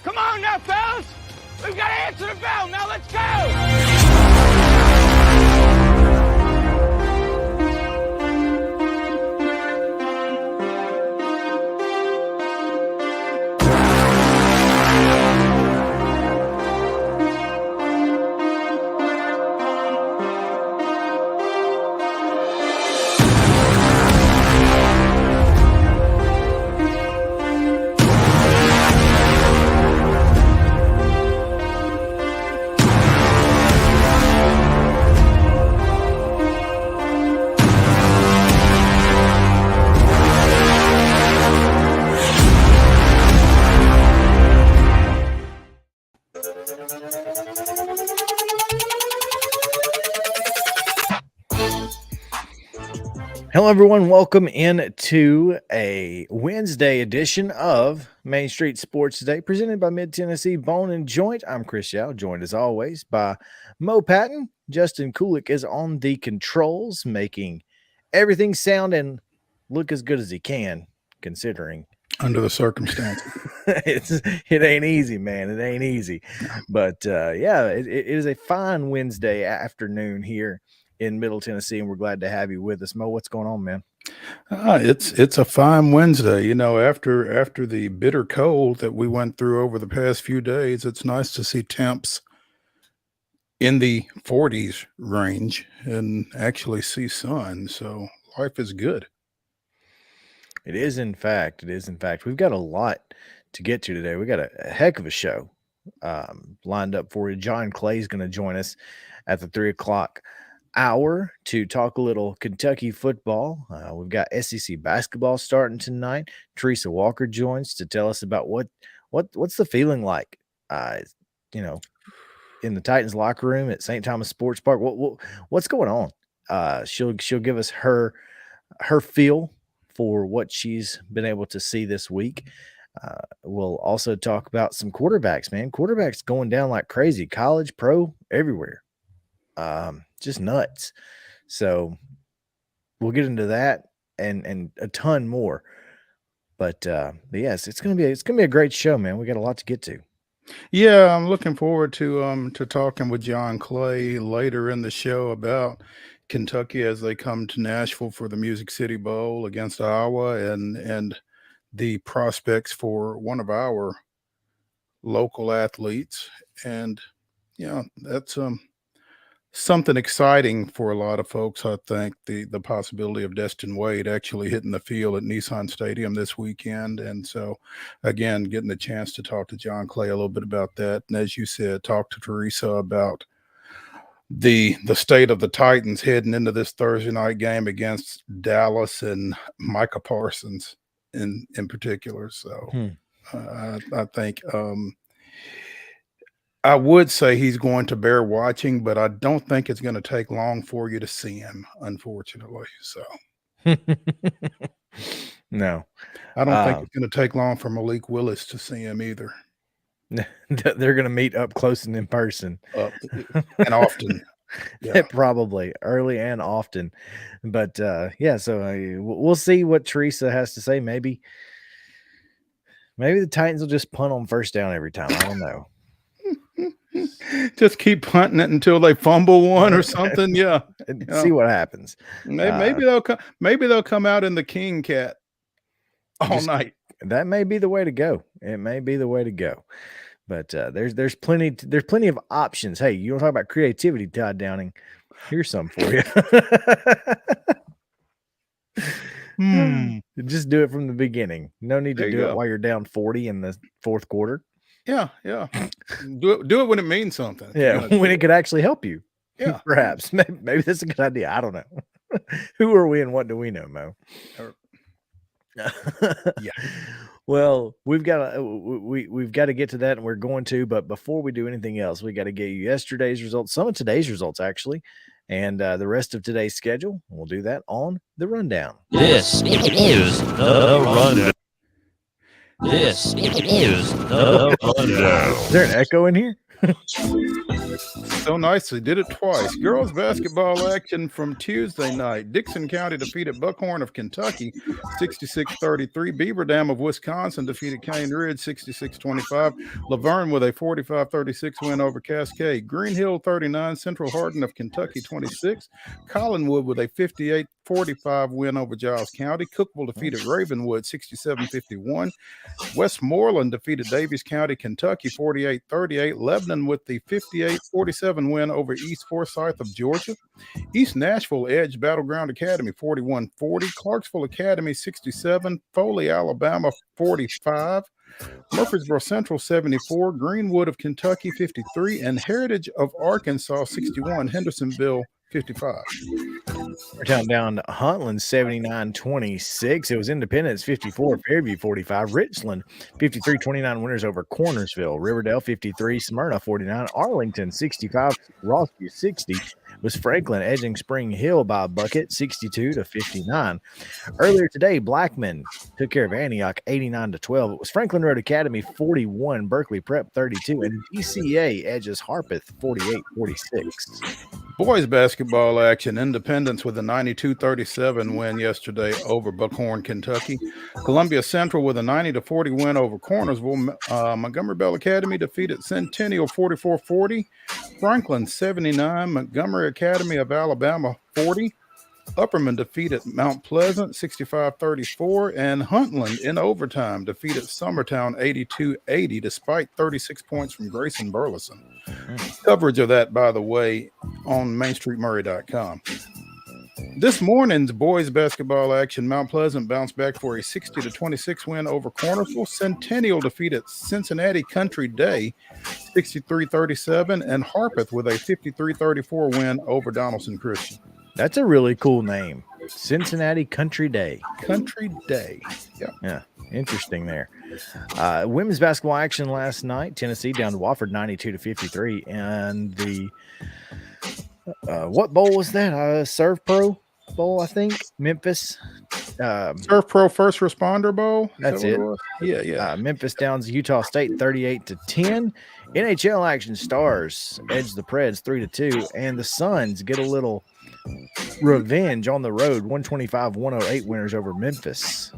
Come on now, fellas. We've got to answer the bell. Now let's go. Hello, everyone. Welcome in to a Wednesday edition of Main Street Sports Today, presented by Mid-Tennessee Bone and Joint. I'm Chris Yow, joined as always by Mo Patton. Justin Kulik is on the controls, making everything sound and look as good as he can, considering. Under the circumstances. It ain't easy, man. It ain't easy. But, it is a fine Wednesday afternoon here in Middle Tennessee, and we're glad to have you with us. Mo, what's going on, man? It's a fine Wednesday. You know, after the bitter cold that we went through over the past few days, it's nice to see temps in the 40s range and actually see sun. So life is good. It is, in fact. It is, in fact. We've got a lot to get to today. We got a heck of a show lined up for you. John Clay is going to join us at the 3 o'clock hour to talk a little Kentucky football. We've got SEC basketball starting tonight. TERESA Walker joins to tell us about what's the feeling like, in the Titans locker room at St. Thomas Sports Park. What's going on? She'll give us her feel for what she's been able to see this week. We'll also talk about some quarterbacks, man. Quarterbacks going down like crazy, college, pro, everywhere. Just nuts. So we'll get into that and a ton more. But yes, it's gonna be a great show, man. We got a lot to get to. Yeah, I'm looking forward to talking with John Clay later in the show about Kentucky as they come to Nashville for the Music City Bowl against Iowa and the prospects for one of our local athletes. And that's something exciting for a lot of folks. I think the possibility of Destin Wade actually hitting the field at Nissan Stadium this weekend. And so again, getting the chance to talk to John Clay a little bit about that. And as you said, talk to TERESA about the state of the Titans heading into this Thursday night game against Dallas and Micah Parsons in particular. So I think I would say he's going to bear watching, but I don't think it's going to take long for you to see him, unfortunately. So no, I don't think it's going to take long for Malik Willis to see him either. They're going to meet up close and in person and often. Yeah. Probably early and often. But so we'll see what TERESA has to say. Maybe the Titans will just punt on first down every time. I don't know. Just keep punting it until they fumble one or something. Yeah. See what happens. Maybe they'll come out in the King Cat all night. That may be the way to go. It may be the way to go. But there's plenty of options. Hey, you want to talk about creativity, Todd Downing? Here's some for you. Just do it from the beginning. No need to do it while you're down 40 in the fourth quarter. Yeah. Do it when it means something. Yeah, when it could actually help you. Yeah. Perhaps. Maybe that's a good idea. I don't know. Who are we and what do we know, Mo? Yeah. Well, we've got to get to that, and we're going to. But before we do anything else, we got to get you yesterday's results, some of today's results actually, and the rest of today's schedule. We'll do that on the rundown. This is the rundown. This is the rundown. Is there an echo in here? So nice. They did it twice. Girls basketball action from Tuesday night. Dixon County defeated Buckhorn of Kentucky 66-33. Beaver Dam of Wisconsin defeated Cane Ridge 66-25. Laverne with a 45-36 win over Cascade. Green Hill 39. Central Hardin of Kentucky 26. Collinwood with a 58-45 win over Giles County. Cookville defeated Ravenwood 67-51. Westmoreland defeated Davies County, Kentucky 48-38. Lebanon with the 58-47 win over East Forsyth of Georgia. East Nashville edged Battleground Academy 41-40. Clarksville Academy 67. Foley, Alabama 45. Murfreesboro Central 74. Greenwood of Kentucky 53. And Heritage of Arkansas 61. Hendersonville 55. We're counting down to Huntland 79-26. It was Independence 54, Fairview 45, Richland 53-29 winners over Cornersville, Riverdale 53, Smyrna 49, Arlington 65, Rossview 60. Was Franklin edging Spring Hill by a bucket 62-59. Earlier today, Blackman took care of Antioch 89-12. It was Franklin Road Academy 41, Berkeley Prep 32, and DCA edges Harpeth 48-46. Boys basketball action. Independence with a 92-37 win yesterday over Buckhorn, Kentucky. Columbia Central with a 90-40 win over Cornersville. Montgomery Bell Academy defeated Centennial 44-40. Franklin 79. Montgomery Academy of Alabama 40. Upperman defeated Mount Pleasant 65-34, and Huntland in overtime defeated Summertown 82-80 despite 36 points from Grayson Burleson. Coverage of that, by the way, on MainStreetMurray.com. This morning's boys basketball action, Mount Pleasant bounced back for a 60-26 win over Cornersville. Centennial defeated Cincinnati Country Day 63-37, and Harpeth with a 53-34 win over Donaldson Christian. That's a really cool name. Cincinnati Country Day. Country Day. Yeah. Interesting there. Women's basketball action last night. Tennessee down to Wofford 92-53. And the what bowl was that? Serve Pro Bowl, I think. Memphis. Serve Pro First Responder Bowl. That's it. Yeah. Memphis downs Utah State 38-10. NHL action, Stars edge the Preds 3-2. And the Suns get a little revenge on the road, 125-108 winners over Memphis.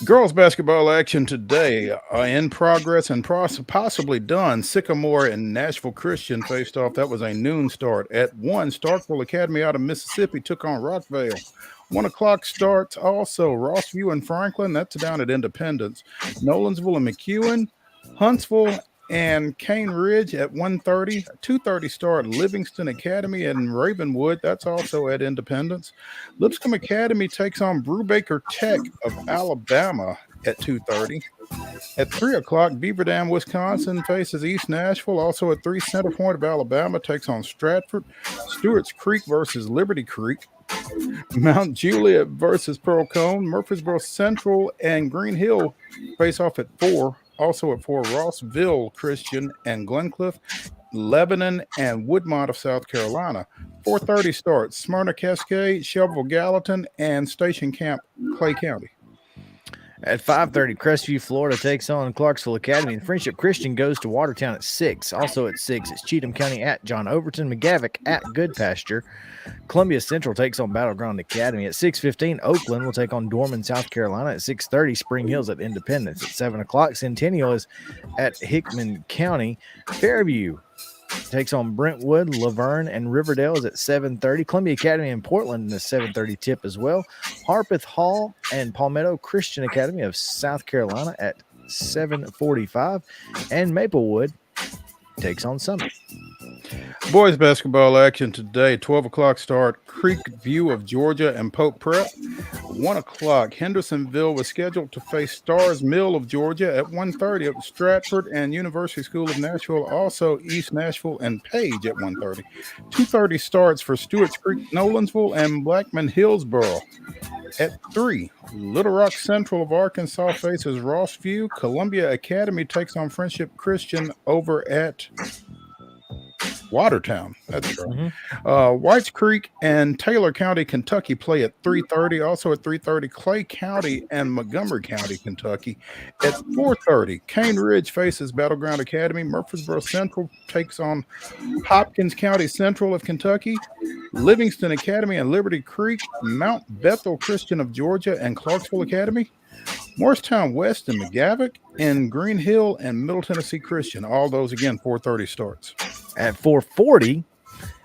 Girls basketball action today in progress and possibly done. Sycamore and Nashville Christian faced off. That was a noon start. At 1, Starkville Academy out of Mississippi took on Rockvale. 1 o'clock starts also. Rossview and Franklin, that's down at Independence. Nolansville and McEwen. Huntsville and Cane Ridge at 1:30. 2:30 start, Livingston Academy and Ravenwood. That's also at Independence. Lipscomb Academy takes on Brubaker Tech of Alabama at 2:30. At 3 o'clock, Beaver Dam, Wisconsin faces East Nashville. Also at 3, Center Point of Alabama takes on Stratford. Stewart's Creek versus Liberty Creek. Mount Juliet versus Pearl Cone. Murfreesboro Central and Green Hill face off at 4. Also at 4, Rossville Christian and Glencliff, Lebanon and Woodmont of South Carolina. 4:30 starts, Smyrna Cascade, Shelbyville Gallatin, and Station Camp, Clay County. At 5:30, Crestview, Florida takes on Clarksville Academy. And Friendship Christian goes to Watertown at 6. Also at 6, it's Cheatham County at John Overton. McGavick at Good Pasture. Columbia Central takes on Battleground Academy. At 6:15, Oakland will take on Dorman, South Carolina. At 6:30, Spring Hills at Independence. At 7 o'clock, Centennial is at Hickman County. Fairview takes on Brentwood. Laverne and Riverdale is at 7:30. Columbia Academy in Portland in the 7:30 tip as well. Harpeth Hall and Palmetto Christian Academy of South Carolina at 7:45. And Maplewood takes on Summit. Boys basketball action today, 12 o'clock start, Creek View of Georgia and Pope Prep. 1 o'clock, Hendersonville was scheduled to face Stars Mill of Georgia. At 1:30, it was Stratford and University School of Nashville, also East Nashville and Page at 1:30. 2:30 starts for Stewart's Creek, Nolansville, and Blackman Hillsboro. At 3, Little Rock Central of Arkansas faces Rossview. Columbia Academy takes on Friendship Christian over at Watertown. That's right. Mhm. Whites Creek and Taylor County, Kentucky play at 3:30. Also at 3:30, Clay County and Montgomery County, Kentucky. At 4:30, Cane Ridge faces Battleground Academy. Murfreesboro Central takes on Hopkins County Central of Kentucky. Livingston Academy and Liberty Creek, Mount Bethel Christian of Georgia and Clarksville Academy. Morristown West and McGavock, and Green Hill and Middle Tennessee Christian. All those again 4:30 starts. At 4:40,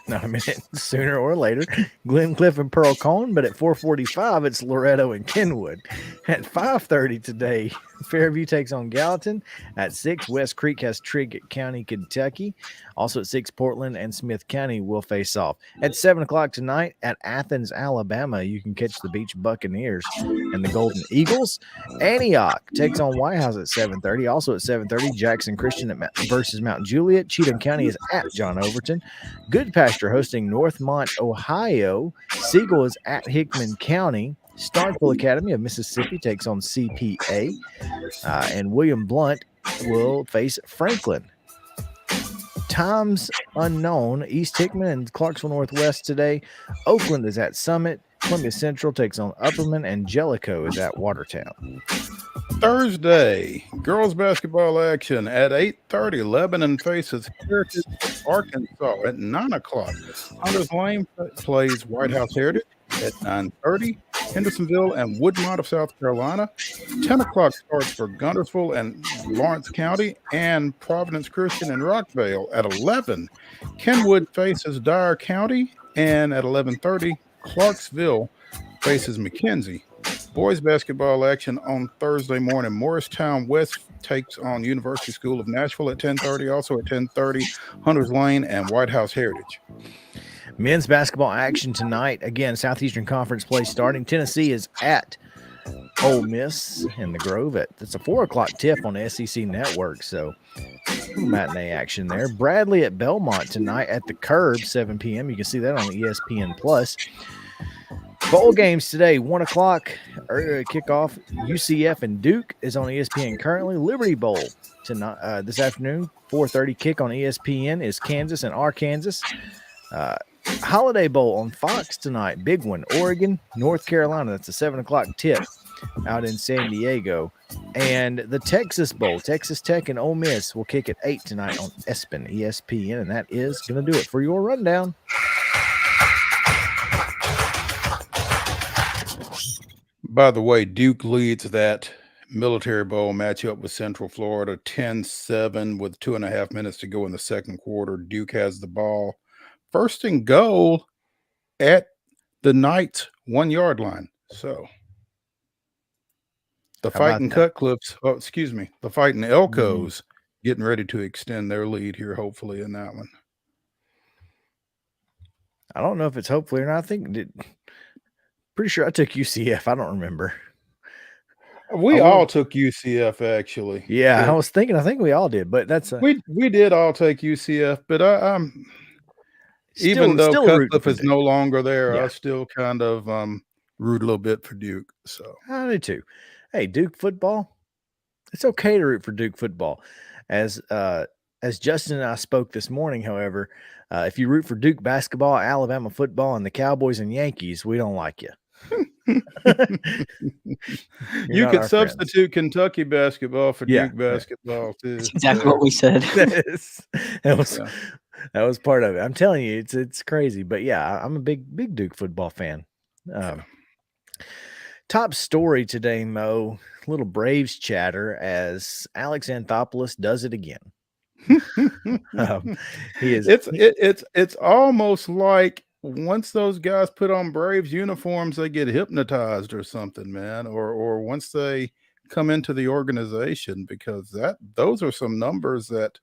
not a minute sooner or later, Glencliff and Pearl Cone, but at 4:45, it's Loretto and Kenwood. At 5:30 today, Fairview takes on Gallatin. At 6, West Creek has Trigg County, Kentucky. Also at 6, Portland and Smith County will face off. At 7 o'clock tonight at Athens, Alabama, you can catch the Beach Buccaneers and the Golden Eagles. Antioch takes on White House at 7:30. Also at 7:30, Jackson Christian versus Mount Juliet. Cheatham County is at John Overton. Goodpasture hosting Northmont, Ohio. Siegel is at Hickman County. Starkville Academy of Mississippi takes on CPA. And William Blunt will face Franklin. Times unknown. East Hickman and Clarksville Northwest today. Oakland is at Summit. Columbia Central takes on Upperman, and Jellicoe is at Watertown. Thursday, girls basketball action at 8:30. Lebanon faces Heritage Arkansas at 9 o'clock. Hunters Lane plays White House Heritage at 9:30. Hendersonville and Woodmont of South Carolina. 10 o'clock starts for Guntersville and Lawrence County, and Providence Christian and Rockvale. At 11, Kenwood faces Dyer County, and at 11:30, Clarksville faces McKenzie. Boys basketball action on Thursday morning. Morristown West takes on University School of Nashville at 10:30. Also at 10:30, Hunters Lane and White House Heritage. Men's basketball action tonight. Again, Southeastern Conference play starting. Tennessee is at Ole Miss in the Grove. It's a 4 o'clock tip on the SEC Network, so matinee action there. Bradley at Belmont tonight at the Curb, 7 p.m. You can see that on ESPN+. Bowl games today, 1 o'clock kickoff. UCF and Duke is on ESPN currently. Liberty Bowl tonight, this afternoon, 4:30 kick on ESPN is Kansas and Arkansas. Holiday Bowl on Fox tonight. Big one. Oregon, North Carolina. That's a 7 o'clock tip out in San Diego. And the Texas Bowl, Texas Tech and Ole Miss will kick at 8 tonight on ESPN. And that is going to do it for your rundown. By the way, Duke leads that Military Bowl matchup with Central Florida 10-7 with 2.5 minutes to go in the second quarter. Duke has the ball. First and goal at the Knights' 1 yard line. So the Fighting Cutcliffs, the Fighting Elkos getting ready to extend their lead here, hopefully, in that one. I don't know if it's hopefully or not. Pretty sure I took UCF. I don't remember. We all took UCF, actually. Yeah, I was thinking. I think we all did, but that's we did all take UCF. But I'm even though Cutcliffe is no longer there, I still kind of root a little bit for Duke. So I do too. Hey, Duke football. It's okay to root for Duke football. As Justin and I spoke this morning, however, if you root for Duke basketball, Alabama football, and the Cowboys and Yankees, we don't like you. You could substitute Kentucky basketball for Duke basketball too. That's exactly what we said. That was part of it. I'm telling you, it's crazy. But yeah, I'm a big Duke football fan. Top story today, Mo. Little Braves chatter as Alex Anthopoulos does it again. It's almost like once those guys put on Braves uniforms, they get hypnotized or something, man. Or once they come into the organization, because those are some numbers that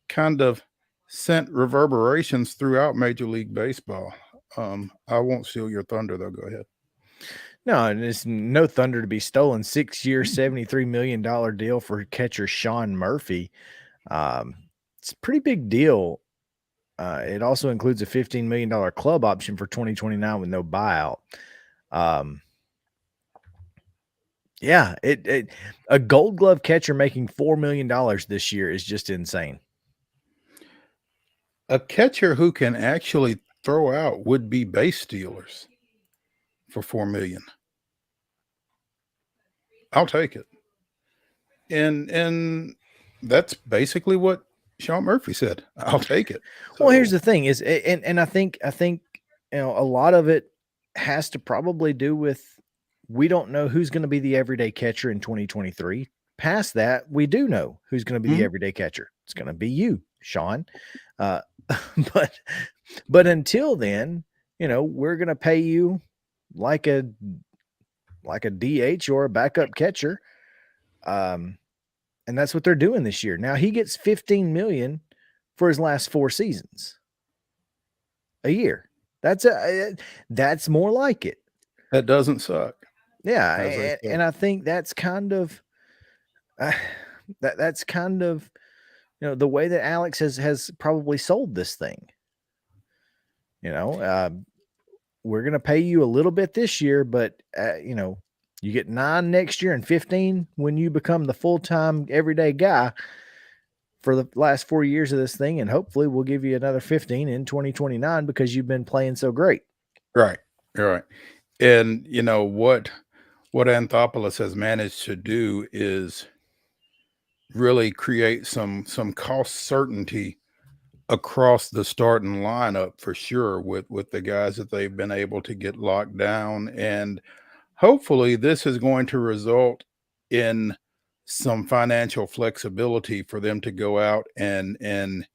kind of sent reverberations throughout Major League Baseball. I won't steal your thunder, though. Go ahead. No, and it's no thunder to be stolen. 6-year, $73 million deal for catcher Sean Murphy. It's a pretty big deal. It also includes a $15 million club option for 2029 with no buyout. A Gold Glove catcher making $4 million this year is just insane. A catcher who can actually throw out would be base stealers for $4 million. I'll take it. And that's basically what Sean Murphy said. I'll take it. Well, here's the thing is, and I think, a lot of it has to probably do with, we don't know who's going to be the everyday catcher in 2023. Past that, we do know who's going to be the everyday catcher. It's going to be you, Sean. But until then, we're going to pay you like a DH or a backup catcher. And that's what they're doing this year. Now he gets $15 million for his last 4 seasons a year. That's more like it. That doesn't suck. Yeah. And I think that's kind of, that's kind of, the way that Alex has probably sold this thing. We're going to pay you a little bit this year, but you get 9 next year and 15 when you become the full-time everyday guy for the last 4 years of this thing. And hopefully we'll give you another 15 in 2029 because you've been playing so great. Right. Right. And what Anthopoulos has managed to do is really create some cost certainty across the starting lineup for sure with the guys that they've been able to get locked down. And hopefully this is going to result in some financial flexibility for them to go out and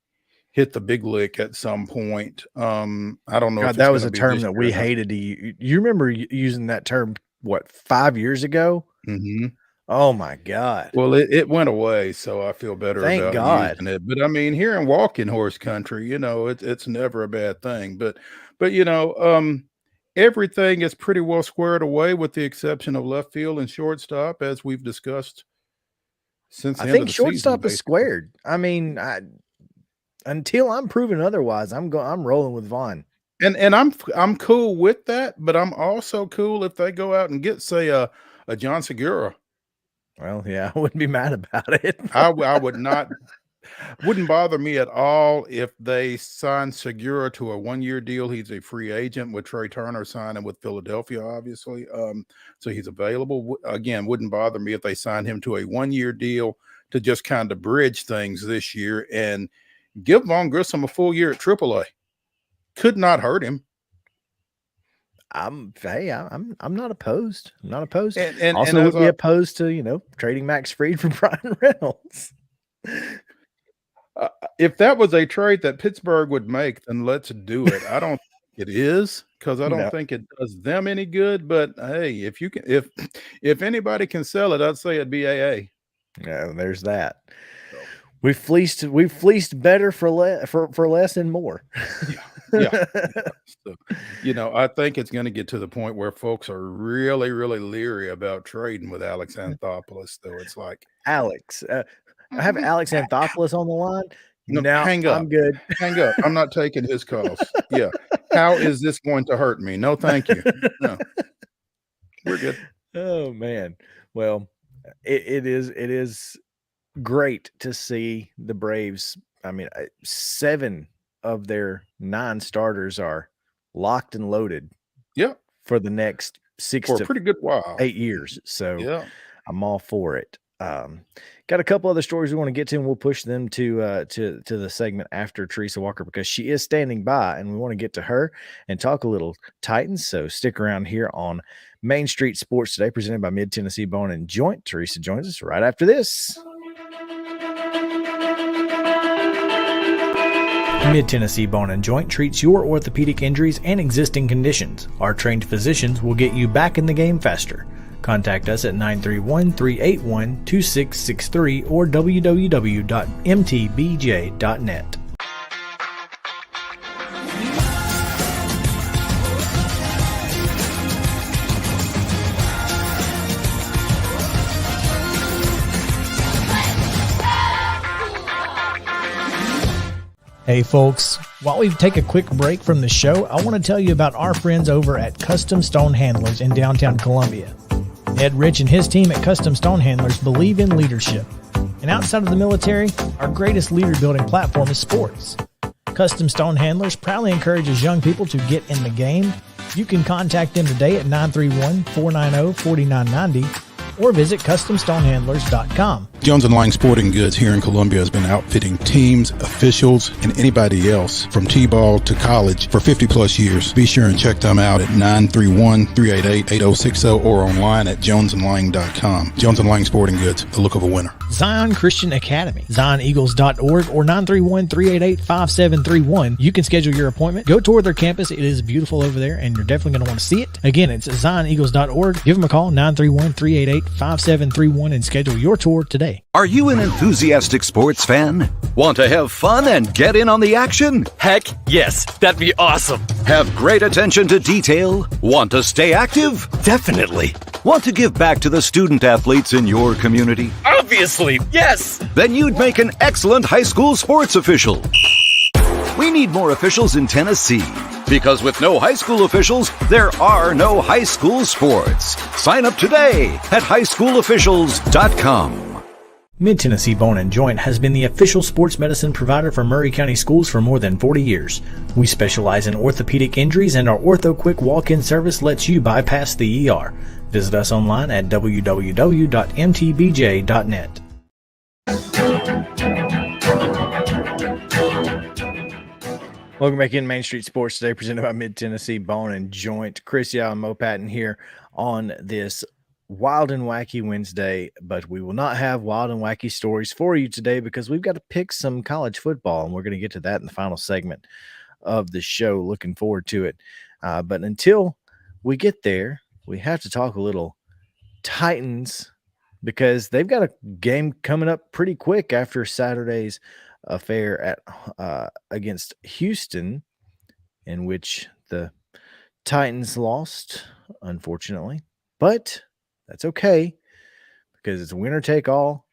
hit the big lick at some point. I don't know. God, if that was a term that we hated to use. You remember using that term, 5 years ago? Mm-hmm. Oh my God. Well, it went away, so I feel better Thank about God. using it. But I mean, here in walking horse country, it's never a bad thing. But everything is pretty well squared away with the exception of left field and shortstop, as we've discussed since the I end think of the shortstop season, is squared. I mean, until I'm proven otherwise, I'm rolling with Vaughn. And I'm cool with that, but I'm also cool if they go out and get, say, a John Segura. Well, yeah, I wouldn't be mad about it. I would not. Wouldn't bother me at all if they sign Segura to a 1-year deal. He's a free agent with Trey Turner signing with Philadelphia, obviously. So he's available. Again, wouldn't bother me if they signed him to a 1-year deal to just kind of bridge things this year and give Vaughn Grissom a full year at AAA. Could not hurt him. I'm not opposed. I'm not opposed. And also would be opposed to, trading Max Fried for Brian Reynolds. If that was a trade that Pittsburgh would make, then let's do it. I don't think it is, because I don't think it does them any good. But hey, if anybody can sell it, I'd say it'd be AA. Yeah, there's that. So. We've fleeced better for less and more. Yeah. So, I think it's going to get to the point where folks are really, really leery about trading with Alex Anthopoulos. Though it's like, Alex, I have Alex Anthopoulos on the line. No, now hang up. I'm good. Hang up. I'm not taking his calls. Yeah. How is this going to hurt me? No, thank you. No, we're good. Oh man. Well, it is great to see the Braves. I mean, 7 of their 9 starters are locked and loaded. Yep. For the next 6 for to a pretty good while. 8 years. So yeah, I'm all for it. Got a couple other stories we want to get to, and we'll push them to the segment after Teresa Walker, because she is standing by and we want to get to her and talk a little Titans. So stick around here on Main Street Sports Today, presented by Mid Tennessee Bone and Joint. Teresa joins us right after this. Mid Tennessee Bone and Joint treats your orthopedic injuries and existing conditions. Our trained physicians will get you back in the game faster. Contact us at 931-381-2663 or www.mtbj.net. Hey folks, while we take a quick break from the show, I want to tell you about our friends over at Custom Stone Handlers in downtown Columbia. Ed Rich and his team at Custom Stone Handlers believe in leadership. And outside of the military, our greatest leader building platform is sports. Custom Stone Handlers proudly encourages young people to get in the game. You can contact them today at 931-490-4990 or visit CustomStonehandlers.com. Jones & Lang Sporting Goods here in Columbia has been outfitting teams, officials, and anybody else from T-ball to college for 50-plus years. Be sure and check them out at 931-388-8060 or online at jonesandlang.com. Jones & Lang Sporting Goods, the look of a winner. Zion Christian Academy, ZionEagles.org or 931-388-5731. You can schedule your appointment. Go tour their campus. It is beautiful over there, and you're definitely going to want to see it. Again, it's ZionEagles.org. Give them a call, 931-388-5731, and schedule your tour today. Are you an enthusiastic sports fan? Want to have fun and get in on the action? Heck yes, that'd be awesome. Have great attention to detail? Want to stay active? Definitely. Want to give back to the student athletes in your community? Obviously, yes. Then you'd make an excellent high school sports official. We need more officials in Tennessee. Because with no high school officials, there are no high school sports. Sign up today at highschoolofficials.com. Mid-Tennessee Bone & Joint has been the official sports medicine provider for Maury County Schools for more than 40 years. We specialize in orthopedic injuries, and our Ortho Quick walk-in service lets you bypass the ER. Visit us online at www.mtbj.net. Welcome back in Main Street Sports today, presented by Mid-Tennessee Bone & Joint. Chris Yow and Mo Patton here on this Wild and Wacky Wednesday, but we will not have wild and wacky stories for you today because we've got to pick some college football, and we're going to get to that in the final segment of the show. Looking forward to it. But until we get there, we have to talk a little Titans because they've got a game coming up pretty quick after Saturday's affair at against Houston, in which the Titans lost, unfortunately. But that's okay because it's winner take all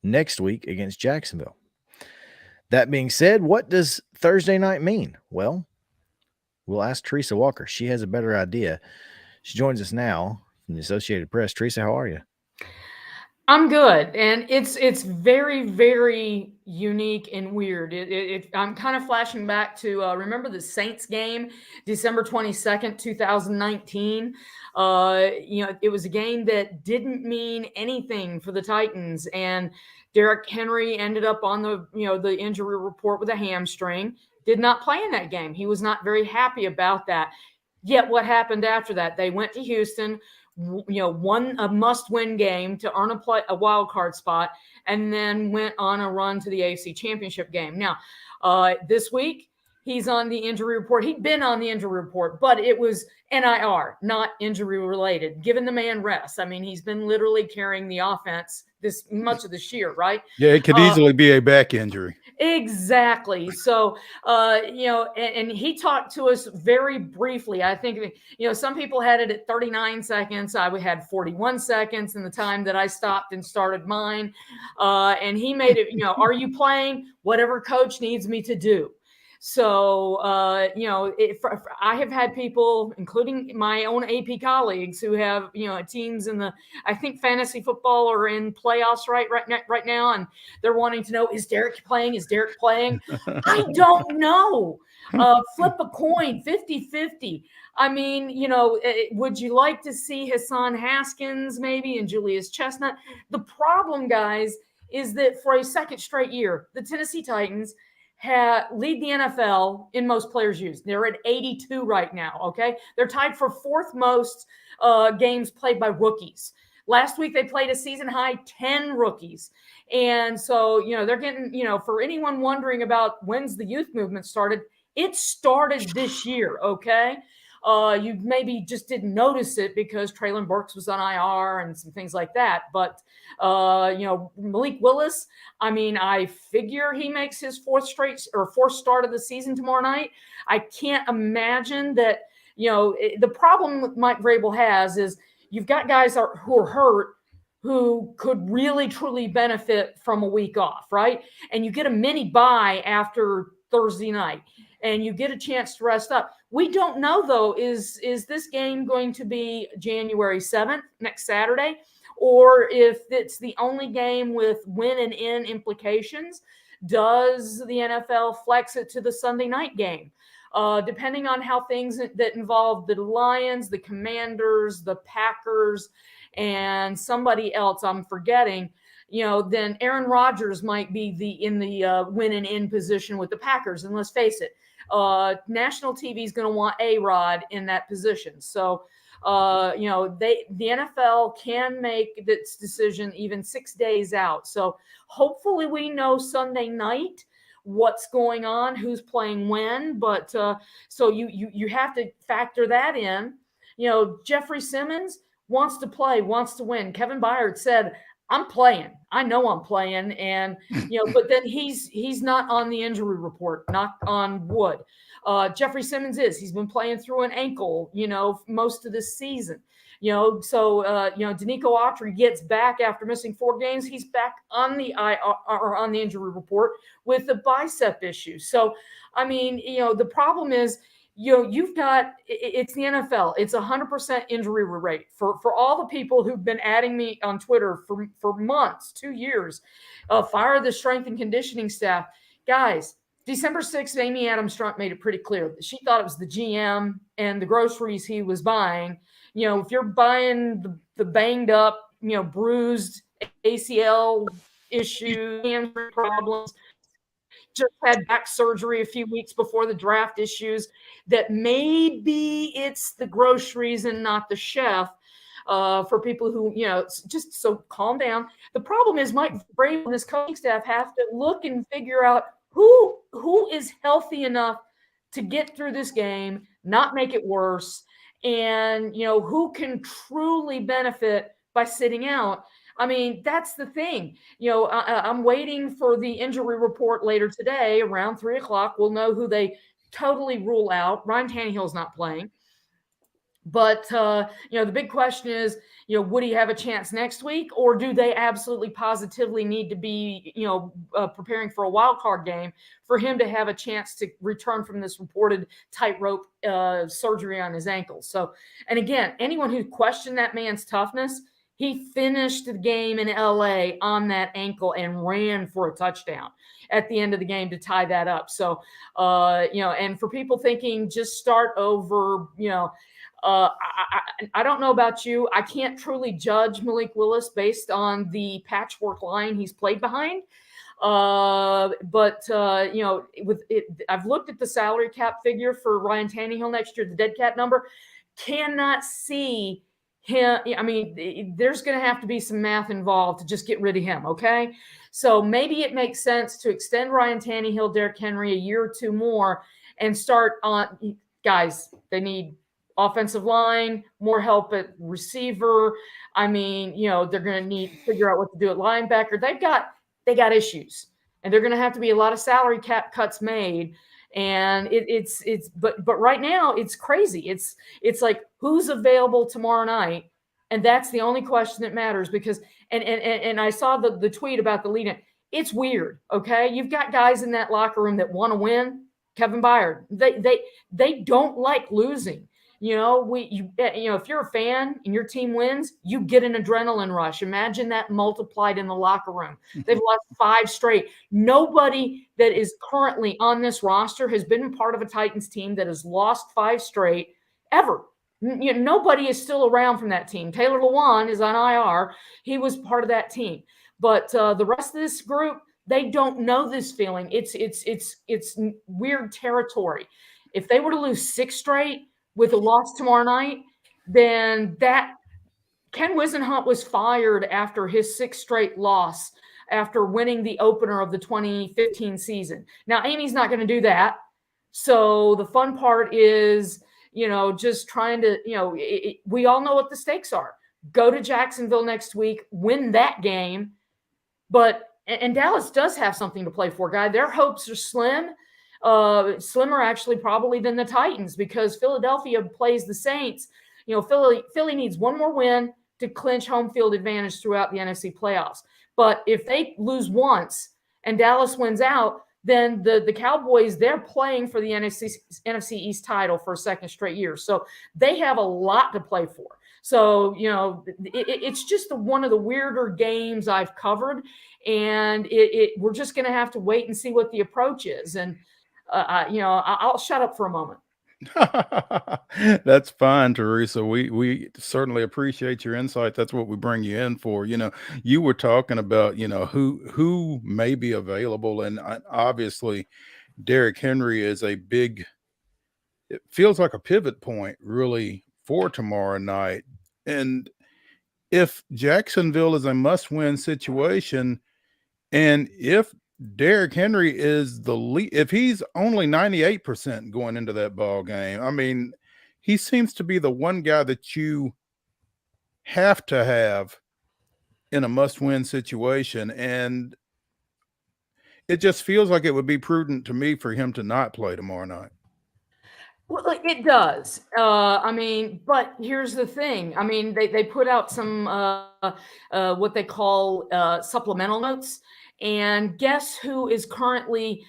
next week against Jacksonville. That being said, what does Thursday night mean? Well, we'll ask Teresa Walker. She has a better idea. She joins us now from the Associated Press. Teresa, how are you? I'm good, and it's very, very unique and weird. I'm kind of flashing back to remember the Saints game, December 22nd, 2019. It was a game that didn't mean anything for the Titans, and Derrick Henry ended up on the injury report with a hamstring. Did not play in that game. He was not very happy about that. Yet what happened after that? They went to Houston, won a must-win game to earn a wild card spot, and then went on a run to the AFC Championship game. Now, this week, he's on the injury report. He'd been on the injury report, but it was NIR, not injury-related. Giving the man rest. I mean, he's been literally carrying the offense this much of this year, right? Yeah, it could easily be a back injury. Exactly. So, and he talked to us very briefly. I think, some people had it at 39 seconds. I had 41 seconds in the time that I stopped and started mine. And he made it, are you playing? Whatever coach needs me to do. So, I have had people, including my own AP colleagues, who have, teams in I think fantasy football are in playoffs right now. And they're wanting to know, is Derrick playing? Is Derrick playing? I don't know. Flip a coin, 50-50. I mean, would you like to see Hassan Haskins maybe and Julius Chestnut? The problem, guys, is that for a second straight year, the Tennessee Titans lead the NFL in most players used. They're at 82 right now, okay? They're tied for fourth most games played by rookies. Last week, they played a season-high 10 rookies. And so, they're getting, for anyone wondering about when's the youth movement started, it started this year, okay? You maybe just didn't notice it because Traylon Burks was on IR and some things like that. But, Malik Willis, I mean, I figure he makes his fourth start of the season tomorrow night. I can't imagine that, the problem Mike Vrabel has is you've got guys who are hurt who could really, truly benefit from a week off, right? And you get a mini bye after Thursday night and you get a chance to rest up. We don't know, though, is this game going to be January 7th, next Saturday, or if it's the only game with win and in implications, Does the NFL flex it to the Sunday night game? Depending on how things that involve the Lions, the Commanders, the Packers, and somebody else I'm forgetting, then Aaron Rodgers might be in the win and in position with the Packers. And let's face it, national TV is going to want A-Rod in that position. So, the NFL can make this decision even 6 days out. So hopefully we know Sunday night what's going on, who's playing when, but so you have to factor that in. Jeffrey Simmons wants to play, wants to win. Kevin Byard said, I'm playing. I know I'm playing. And, but then he's not on the injury report, knock on wood. Jeffrey Simmons he's been playing through an ankle, most of this season. Danico Autry gets back after missing 4 games. He's back on the on the injury report with the bicep issue. So, the problem is, you've got, it's the NFL. It's 100% injury rate for all the people who've been adding me on Twitter for months, 2 years. Fire the strength and conditioning staff. Guys, December 6th, Amy Adams Strunk made it pretty clear that she thought it was the GM and the groceries he was buying. If you're buying the banged up, bruised ACL issue, hamstring problems, just had back surgery a few weeks before the draft issues, that maybe it's the groceries and not the chef. For people who, just so calm down. The problem is Mike Vrabel and his coaching staff have to look and figure out who is healthy enough to get through this game, not make it worse, and, who can truly benefit by sitting out. That's the thing. I'm waiting for the injury report later today around 3:00. We'll know who they totally rule out. Ryan Tannehill's not playing. But, the big question is, would he have a chance next week, or do they absolutely positively need to be, preparing for a wild card game for him to have a chance to return from this reported tightrope surgery on his ankle? So, and again, anyone who questioned that man's toughness, he finished the game in LA on that ankle and ran for a touchdown at the end of the game to tie that up. So, and for people thinking just start over, I don't know about you. I can't truly judge Malik Willis based on the patchwork line he's played behind. But with it, I've looked at the salary cap figure for Ryan Tannehill next year, the dead cat number. Cannot see him. There's going to have to be some math involved to just get rid of him. Okay. So maybe it makes sense to extend Ryan Tannehill, Derrick Henry a year or two more and start on guys. They need offensive line, more help at receiver. They're going to need to figure out what to do at linebacker. They got issues, and they're going to have to be a lot of salary cap cuts made. And but right now it's crazy. It's like, who's available tomorrow night? And that's the only question that matters, because, and I saw the tweet about the lead-in. It's weird. Okay. You've got guys in that locker room that want to win. Kevin Byard, they don't like losing. If you're a fan and your team wins, you get an adrenaline rush. Imagine that multiplied in the locker room. They've lost 5 straight. Nobody that is currently on this roster has been part of a Titans team that has lost 5 straight ever. Nobody is still around from that team. Taylor Lewan is on IR. He was part of that team. But the rest of this group, they don't know this feeling. It's weird territory. If they were to lose 6 straight, with a loss tomorrow night, then that Ken Wisenhunt was fired after his 6th straight loss after winning the opener of the 2015 season. Now, Amy's not going to do that. So the fun part is, just trying to, we all know what the stakes are. Go to Jacksonville next week, win that game. But, and Dallas does have something to play for, guy. Their hopes are slim. Slimmer actually probably than the Titans, because Philadelphia plays the Saints. Philly needs one more win to clinch home field advantage throughout the NFC playoffs. But if they lose once and Dallas wins out, then the Cowboys, they're playing for the NFC East title for a 2nd straight year. So they have a lot to play for. So, it's just one of the weirder games I've covered. and we're just going to have to wait and see what the approach is. And I'll shut up for a moment. That's fine, Teresa. We certainly appreciate your insight. That's what we bring you in for. You were talking about who may be available, and obviously Derrick Henry is a big. It feels like a pivot point, really, for tomorrow night. And if Jacksonville is a must-win situation, and if Derrick Henry is the lead, if he's only 98% going into that ball game, I mean, he seems to be the one guy that you have to have in a must-win situation. And it just feels like it would be prudent to me for him to not play tomorrow night. Well, it does. But here's the thing. I mean, they put out some what they call supplemental notes. And guess who is currently,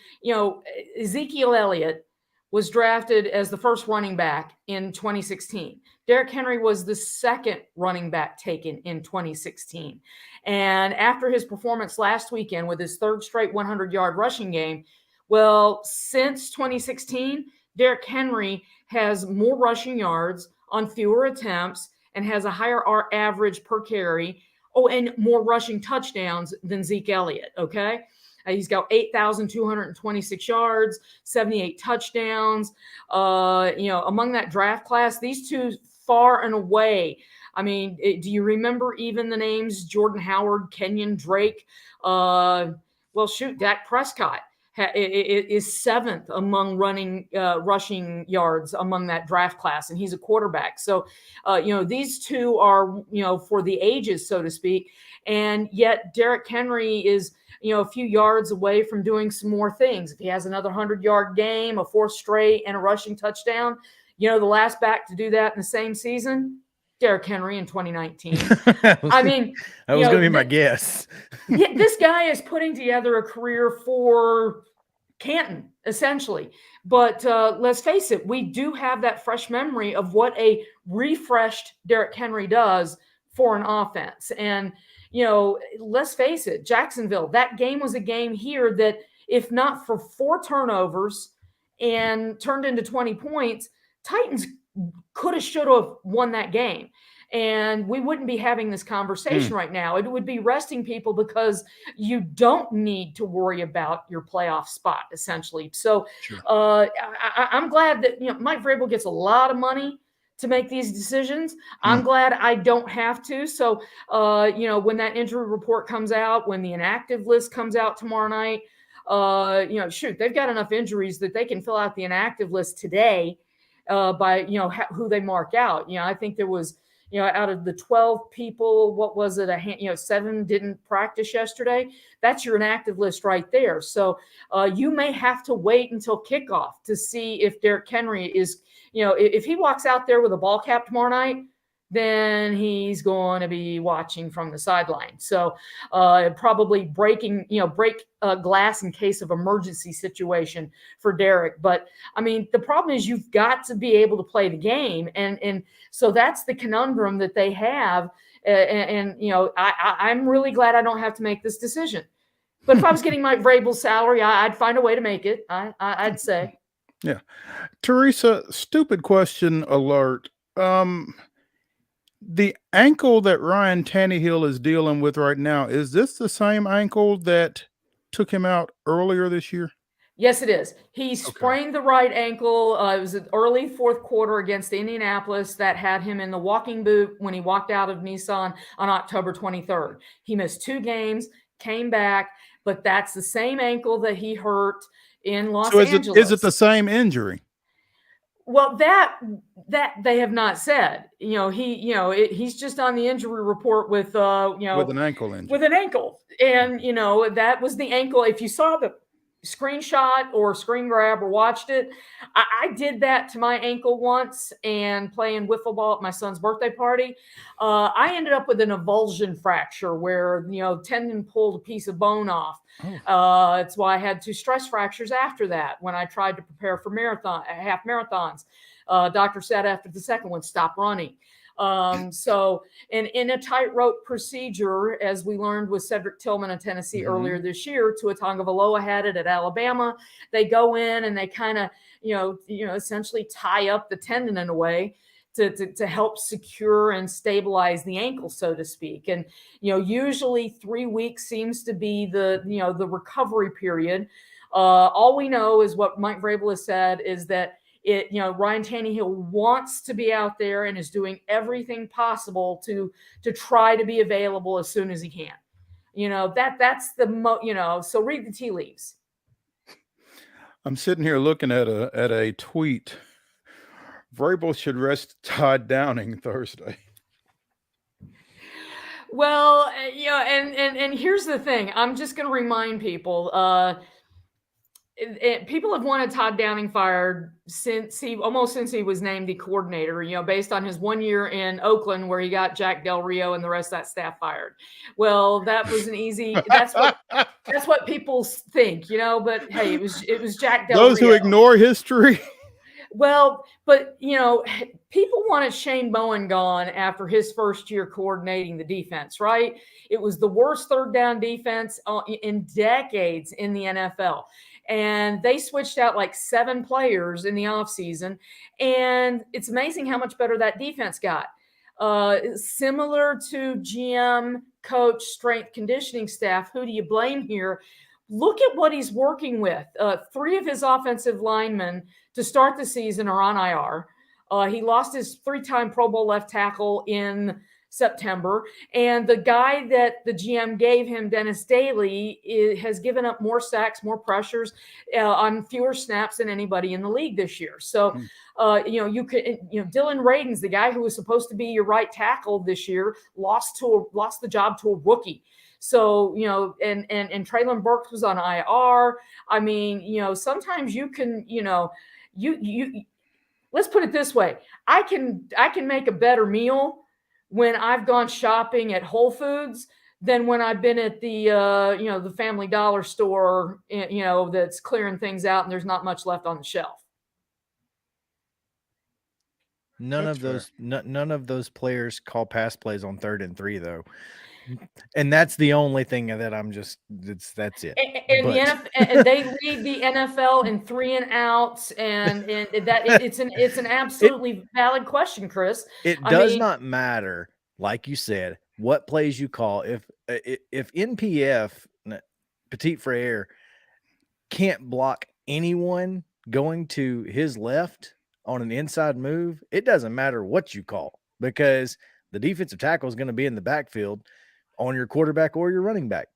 Ezekiel Elliott was drafted as the first running back in 2016. Derrick Henry was the second running back taken in 2016. And after his performance last weekend with his third straight 100-yard rushing game, well, since 2016, Derrick Henry has more rushing yards on fewer attempts and has a higher average per carry. Oh, and more rushing touchdowns than Zeke Elliott, okay? He's got 8,226 yards, 78 touchdowns. Among that draft class, these two far and away. I mean, do you remember even the names Jordan Howard, Kenyon Drake? Dak Prescott is seventh among rushing yards among that draft class, and he's a quarterback. So, these two are, for the ages, so to speak. And yet Derrick Henry is, a few yards away from doing some more things. If he has another 100-yard game, a fourth straight, and a rushing touchdown, the last back to do that in the same season, Derrick Henry in 2019. That was going to be my guess. Yeah, this guy is putting together a career for Canton, essentially. But let's face it, we do have that fresh memory of what a refreshed Derrick Henry does for an offense. And, let's face it, Jacksonville, that game was a game here that if not for 4 turnovers and turned into 20 points, Titans could have, should have won that game. And we wouldn't be having this conversation right now. It would be resting people because you don't need to worry about your playoff spot, essentially. So sure. I'm glad that Mike Vrabel gets a lot of money to make these decisions. I'm glad I don't have to. So, when that injury report comes out, when the inactive list comes out tomorrow night, they've got enough injuries that they can fill out the inactive list today by, who they mark out. I think there was, out of the 12 people, what was it? 7 didn't practice yesterday. That's your inactive list right there. So you may have to wait until kickoff to see if Derrick Henry is, if he walks out there with a ball cap tomorrow night, then he's going to be watching from the sideline. So probably break glass in case of emergency situation for Derrick. But I mean, the problem is you've got to be able to play the game. And so that's the conundrum that they have. I'm really glad I don't have to make this decision. But if I was getting Mike Vrabel's salary, I'd find a way to make it. I'd say. Yeah. Teresa, stupid question alert. The ankle that Ryan Tannehill is dealing with right now, is this the same ankle that took him out earlier this year? Yes, it is. He sprained the right ankle. It was an early fourth quarter against Indianapolis that had him in the walking boot when he walked out of Nissan on October 23rd. He missed 2 games, came back, but that's the same ankle that he hurt in Los Angeles. Is it the same injury? Well, that they have not said. He's just on the injury report with with an ankle injury. With an ankle, and that was the ankle. If you saw the screenshot or screen grab or watched it, I did that to my ankle once and playing wiffle ball at my son's birthday party. I ended up with an avulsion fracture where tendon pulled a piece of bone off. That's why I had 2 stress fractures after that when I tried to prepare for half marathons. Doctor said after the second one, stop running. So in a tightrope procedure, as we learned with Cedric Tillman of Tennessee earlier this year, Tua Tagovailoa had it at Alabama. They go in and they kind of, essentially tie up the tendon in a way to help secure and stabilize the ankle, so to speak. And, usually 3 weeks seems to be the recovery period. All we know is what Mike Vrabel has said is that Ryan Tannehill wants to be out there and is doing everything possible to try to be available as soon as he can. That's so read the tea leaves. I'm sitting here looking at a tweet. Vrabel should rest Todd Downing Thursday. Well, and here's the thing. I'm just going to remind people. People have wanted Todd Downing fired since he was named the coordinator, based on his 1 year in Oakland where he got Jack Del Rio and the rest of that staff fired. Well, that was an easy, that's what people think, but hey, it was Jack Del Rio. Those who ignore history. Well, but, people wanted Shane Bowen gone after his first year coordinating the defense, right? It was the worst third down defense in decades in the NFL. And they switched out like 7 players in the offseason. And it's amazing how much better that defense got. Similar to GM, coach, strength conditioning staff, who do you blame here? Look at what he's working with. 3 of his offensive linemen to start the season are on IR. He lost his 3-time Pro Bowl left tackle in September. And the guy that the GM gave him, Dennis Daly, has given up more sacks, more pressures on fewer snaps than anybody in the league this year. So, you could, Dylan Radin's the guy who was supposed to be your right tackle this year, lost the job to a rookie. So, and Traylon Burks was on IR. I mean, sometimes you can, let's put it this way. I can make a better meal when I've gone shopping at Whole Foods than when I've been at the, the Family Dollar store, that's clearing things out and there's not much left on the shelf. None of those players call pass plays on 3rd and 3 though. And that's the only thing that that's it. And they lead the NFL in 3 and outs, and that it's an absolutely valid question, Chris. It does not matter, like you said, what plays you call. If NPF Petit Frere can't block anyone going to his left on an inside move, it doesn't matter what you call, because the defensive tackle is going to be in the backfield on your quarterback or your running back.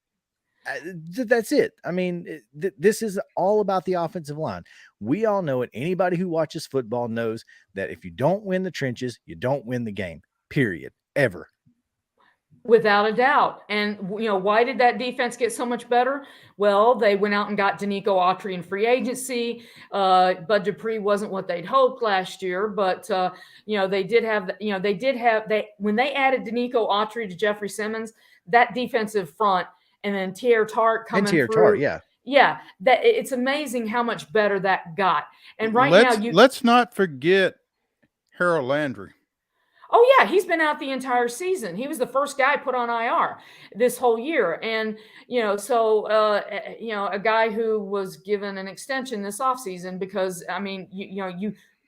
That's it. I mean, this is all about the offensive line. We all know it. Anybody who watches football knows that if you don't win the trenches, you don't win the game, period, ever. Without a doubt. And, why did that defense get so much better? Well, they went out and got Danico Autry in free agency. Bud Dupree wasn't what they'd hoped last year, but, when they added Danico Autry to Jeffrey Simmons, that defensive front, and then Teair Tart coming through. Yeah, that it's amazing how much better that got. And let's not forget Harold Landry. Oh yeah, he's been out the entire season. He was the first guy put on IR this whole year, and a guy who was given an extension this offseason because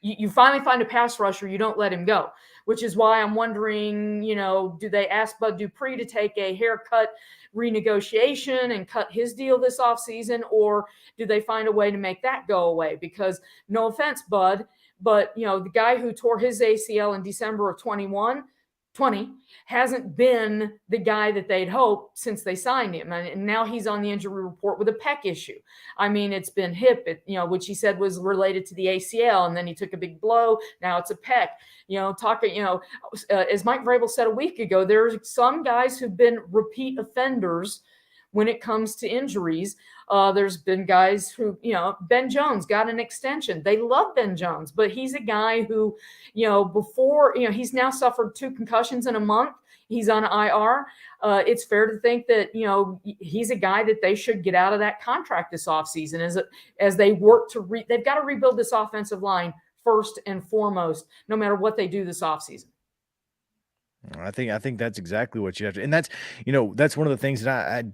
you finally find a pass rusher, you don't let him go, which is why I'm wondering, do they ask Bud Dupree to take a haircut renegotiation and cut his deal this offseason, or do they find a way to make that go away? Because no offense, Bud, but the guy who tore his ACL in December of 2020 hasn't been the guy that they'd hoped since they signed him. And now he's on the injury report with a pec issue. I mean, it's been hip, which he said was related to the ACL, and then he took a big blow. Now it's a pec. As Mike Vrabel said a week ago, there's some guys who've been repeat offenders when it comes to injuries. There's been guys who, Ben Jones got an extension. They love Ben Jones, but he's a guy who, he's now suffered 2 concussions in a month. He's on IR. It's fair to think that, he's a guy that they should get out of that contract this offseason as they work to they've got to rebuild this offensive line first and foremost, no matter what they do this offseason. I think that's exactly what you have to, and that's that's one of the things that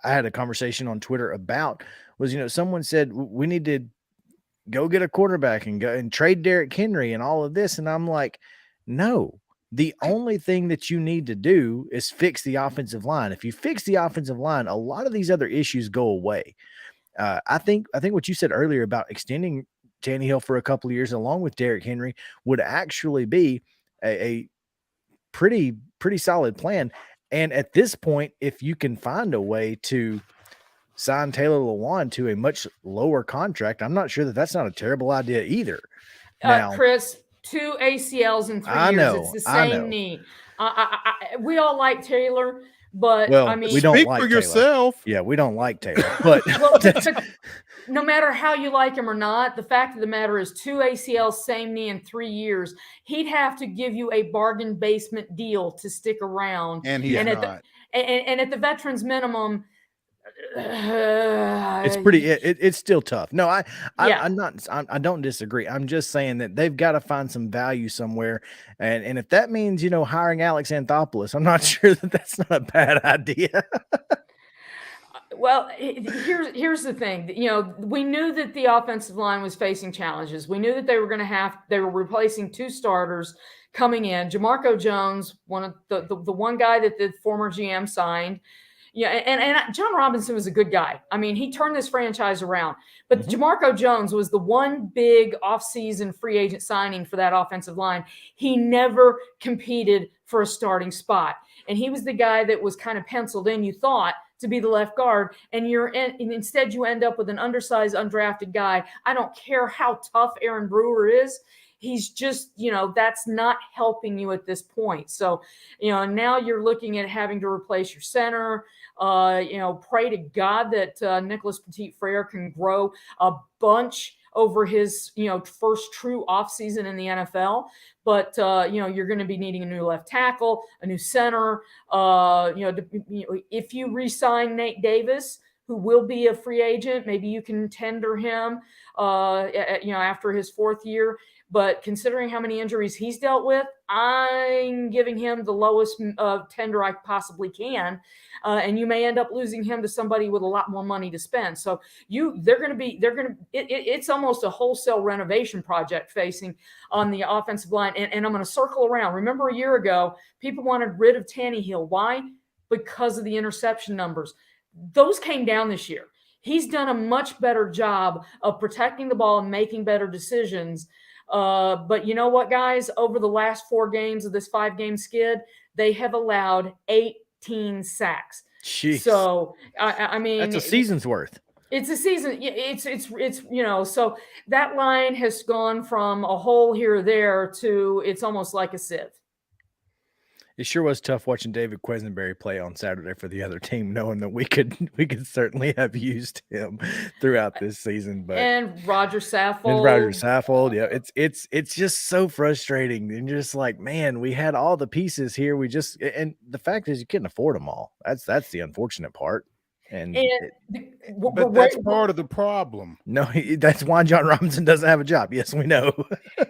I had a conversation on Twitter about was someone said we need to go get a quarterback and go and trade Derrick Henry and all of this, and I'm like, no. The only thing that you need to do is fix the offensive line. If you fix the offensive line, a lot of these other issues go away. I think what you said earlier about extending Tannehill for a couple of years along with Derrick Henry would actually be a pretty solid plan. And at this point, if you can find a way to sign Taylor Lewan to a much lower contract, I'm not sure that that's not a terrible idea either. Now, Chris, 2 ACLs in 3 years. It's the same knee. We all like Taylor, but well, I mean, we don't speak like for Taylor. yourself. Yeah, we don't like Taylor, but no matter how you like him or not, the fact of the matter is 2 ACLs, same knee in 3 years. He'd have to give you a bargain basement deal to stick around. And he's not. At the veterans minimum, it's pretty. It's still tough. No, I'm not. I don't disagree. I'm just saying that they've got to find some value somewhere, and if that means hiring Alex Anthopoulos, I'm not sure that that's not a bad idea. Well, here's the thing. We knew that the offensive line was facing challenges. We knew that they were replacing 2 starters coming in. Jamarco Jones, one of the one guy that the former GM signed. Yeah, and John Robinson was a good guy. I mean, he turned this franchise around. But Jamarco Jones was the one big offseason free agent signing for that offensive line. He never competed for a starting spot. And he was the guy that was kind of penciled in, you thought, to be the left guard. And instead you end up with an undersized, undrafted guy. I don't care how tough Aaron Brewer is. He's just, that's not helping you at this point. So, now you're looking at having to replace your center. Pray to God that Nicholas Petit-Frere can grow a bunch over his, first true offseason in the NFL. But, you're going to be needing a new left tackle, a new center. If you re-sign Nate Davis, who will be a free agent, maybe you can tender him, after his 4th year. But considering how many injuries he's dealt with, I'm giving him the lowest tender I possibly can. And you may end up losing him to somebody with a lot more money to spend. So it's almost a wholesale renovation project facing on the offensive line. And I'm going to circle around. Remember a year ago, people wanted rid of Tannehill. Why? Because of the interception numbers. Those came down this year. He's done a much better job of protecting the ball and making better decisions. But you know what, guys? Over the last 4 games of this 5-game skid, they have allowed 18 sacks. Jeez. So, I mean, that's a season's worth. It's a season. So that line has gone from a hole here or there to it's almost like a sieve. It sure was tough watching David Quesenberry play on Saturday for the other team, knowing that we could certainly have used him throughout this season. But Roger Saffold. Yeah, it's just so frustrating. And you're just like, man, we had all the pieces here. And the fact is, you couldn't afford them all. That's the unfortunate part. But that's part of the problem. No, that's why John Robinson doesn't have a job. Yes, we know.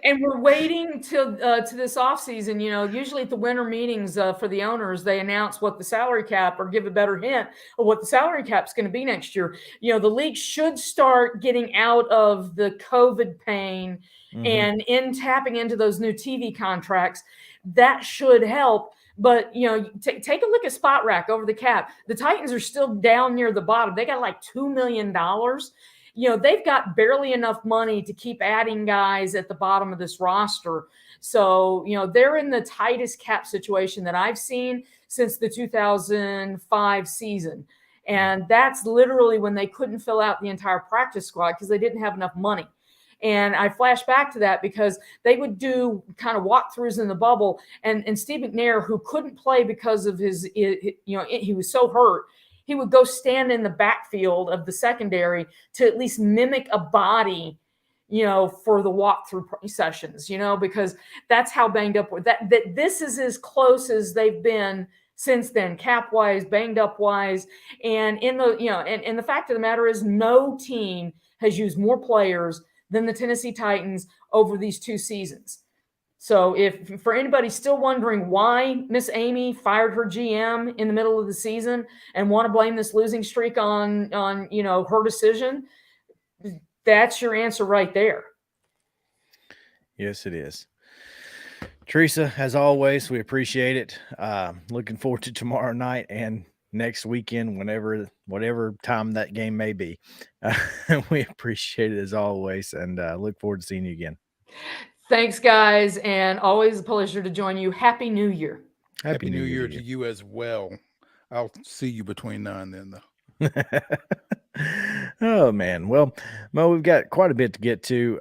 And we're waiting till to this offseason. Usually at the winter meetings for the owners, they announce what the salary cap or give a better hint of what the salary cap is going to be next year. The league should start getting out of the COVID pain and tapping into those new TV contracts. That should help. But, take a look at Spot Rack over the cap. The Titans are still down near the bottom. They got like $2 million. They've got barely enough money to keep adding guys at the bottom of this roster. So, they're in the tightest cap situation that I've seen since the 2005 season. And that's literally when they couldn't fill out the entire practice squad because they didn't have enough money. And I flash back to that because they would do kind of walkthroughs in the bubble. And Steve McNair, who couldn't play because of he was so hurt, he would go stand in the backfield of the secondary to at least mimic a body, for the walkthrough sessions, because that's how banged up that this is as close as they've been since then, cap wise, banged up wise. And and the fact of the matter is no team has used more players than the Tennessee Titans over these 2 seasons. So if for anybody still wondering why Miss Amy fired her GM in the middle of the season and want to blame this losing streak on her decision, that's your answer right there. Yes, it is. Teresa, as always, we appreciate it. Looking forward to tomorrow night and next weekend, whatever time that game may be. We appreciate it as always, and look forward to seeing you again. Thanks, guys, and always a pleasure to join you. Happy New Year. Happy New Year to you as well. I'll see you between now and then, though. Oh, man. Well, Mo, we've got quite a bit to get to.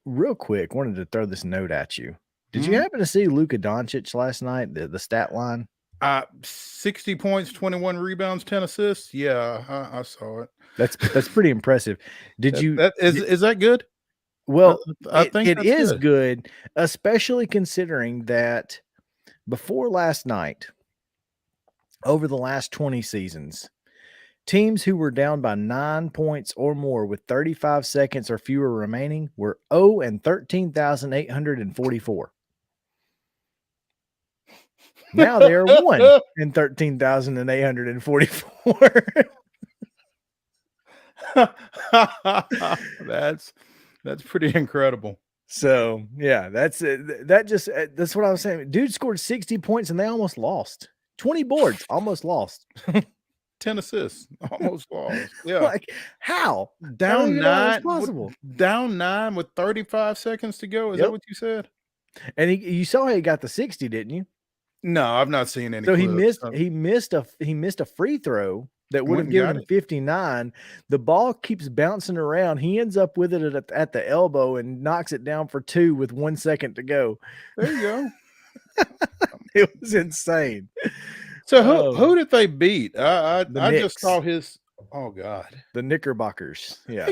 Real quick, wanted to throw this note at you. Did you happen to see Luka Doncic last night, the stat line? 60 points, 21 rebounds, 10 assists. Yeah, I saw it. That's pretty impressive. Is that good? Well, I think it is good, especially considering that before last night, over the last 20 seasons, teams who were down by 9 points or more with 35 seconds or fewer remaining were 0 and 13,844. Now they are 1 and 13,844. That's pretty incredible. So yeah, that's it. That's what I was saying. Dude scored 60 points and they almost lost. 20 boards, almost lost. 10 assists, almost lost. Yeah. Like how? Down 9 possible. Down 9 with 35 seconds to go. Is that what you said? And you saw how he got the 60, didn't you? No, I've not seen any. So clips. he missed a free throw that would have given him 59. The ball keeps bouncing around. He ends up with it at the elbow and knocks it down for 2 with 1 second to go. There you go. It was insane. So who did they beat? I just saw his. Oh God, the Knickerbockers. Yeah.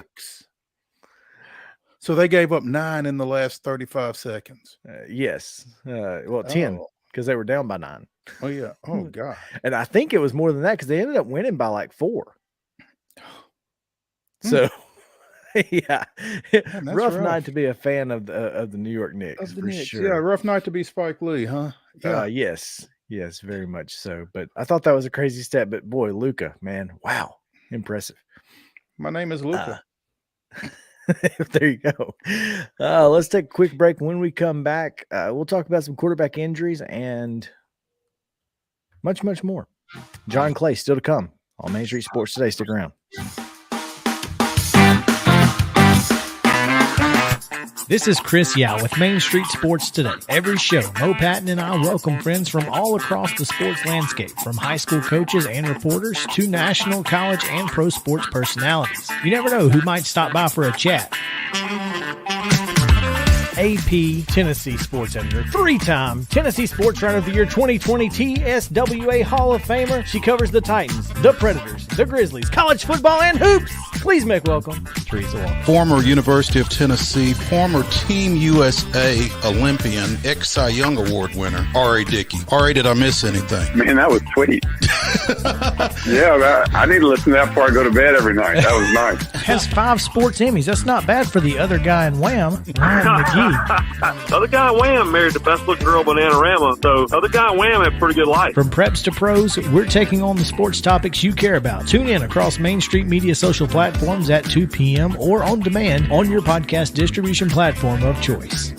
So they gave up 9 in the last 35 seconds. Yes. 10 because they were down by 9. Oh yeah. Oh God. And I think it was more than that because they ended up winning by like 4. So yeah, rough night to be a fan of the New York Knicks for sure. Yeah, rough night to be Spike Lee, huh? Yeah. Yes, very much so. But I thought that was a crazy step. But boy, Luka, man, wow, impressive. My name is Luka. There you go. Let's take a quick break. When we come back, we'll talk about some quarterback injuries and much, much more. John Clay still to come on Main Street Sports Today. Stick around. This is Chris Yow with Main Street Sports Today. Every show, Mo Patton and I welcome friends from all across the sports landscape, from high school coaches and reporters to national, college, and pro sports personalities. You never know who might stop by for a chat. AP Tennessee sports editor, 3-time Tennessee Sports Writer of the Year 2020 TSWA Hall of Famer. She covers the Titans, the Predators, the Grizzlies, college football, and hoops. Please make welcome Teresa Walker. Former University of Tennessee, former Team USA Olympian, ex-Cy Young Award winner, R.A. Dickey. R.A., did I miss anything? Man, that was sweet. Yeah, I need to listen to that before I go to bed every night. That was nice. Has 5 sports Emmys. That's not bad for the other guy in Wham, Ryan McGee. The other guy in Wham married the best looking girl, Bananarama. So the other guy in Wham had a pretty good life. From preps to pros, we're taking on the sports topics you care about. Tune in across Main Street Media social platforms at 2 p.m. or on demand on your podcast distribution platform of choice.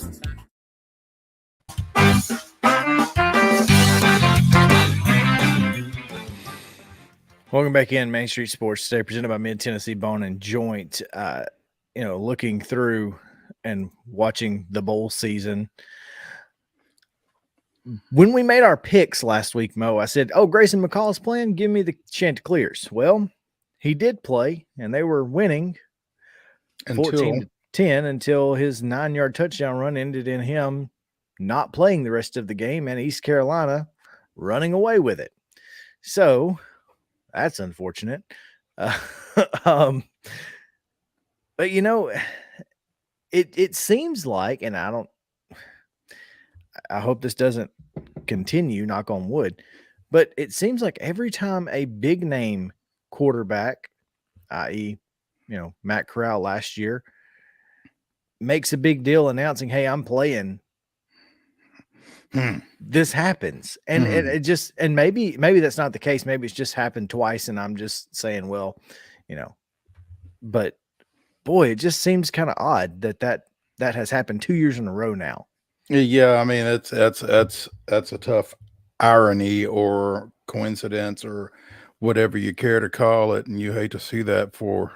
Welcome back in Main Street Sports Today, presented by Mid-Tennessee Bone and Joint. Looking through and watching the bowl season. When we made our picks last week, Mo, I said, Grayson McCall's playing. Give me the Chanticleers. Well, he did play, and they were winning 14-10 until his 9-yard touchdown run ended in him not playing the rest of the game and East Carolina running away with it. So that's unfortunate. But, it seems like, and I hope this doesn't continue, knock on wood, but it seems like every time a big name quarterback, i.e., Matt Corral last year, makes a big deal announcing, hey, I'm playing this happens. And it just, and maybe that's not the case. Maybe it's just happened twice. And I'm just saying, well, but boy, it just seems kind of odd that has happened 2 years in a row now. Yeah. I mean, that's a tough irony or coincidence or whatever you care to call it. And you hate to see that for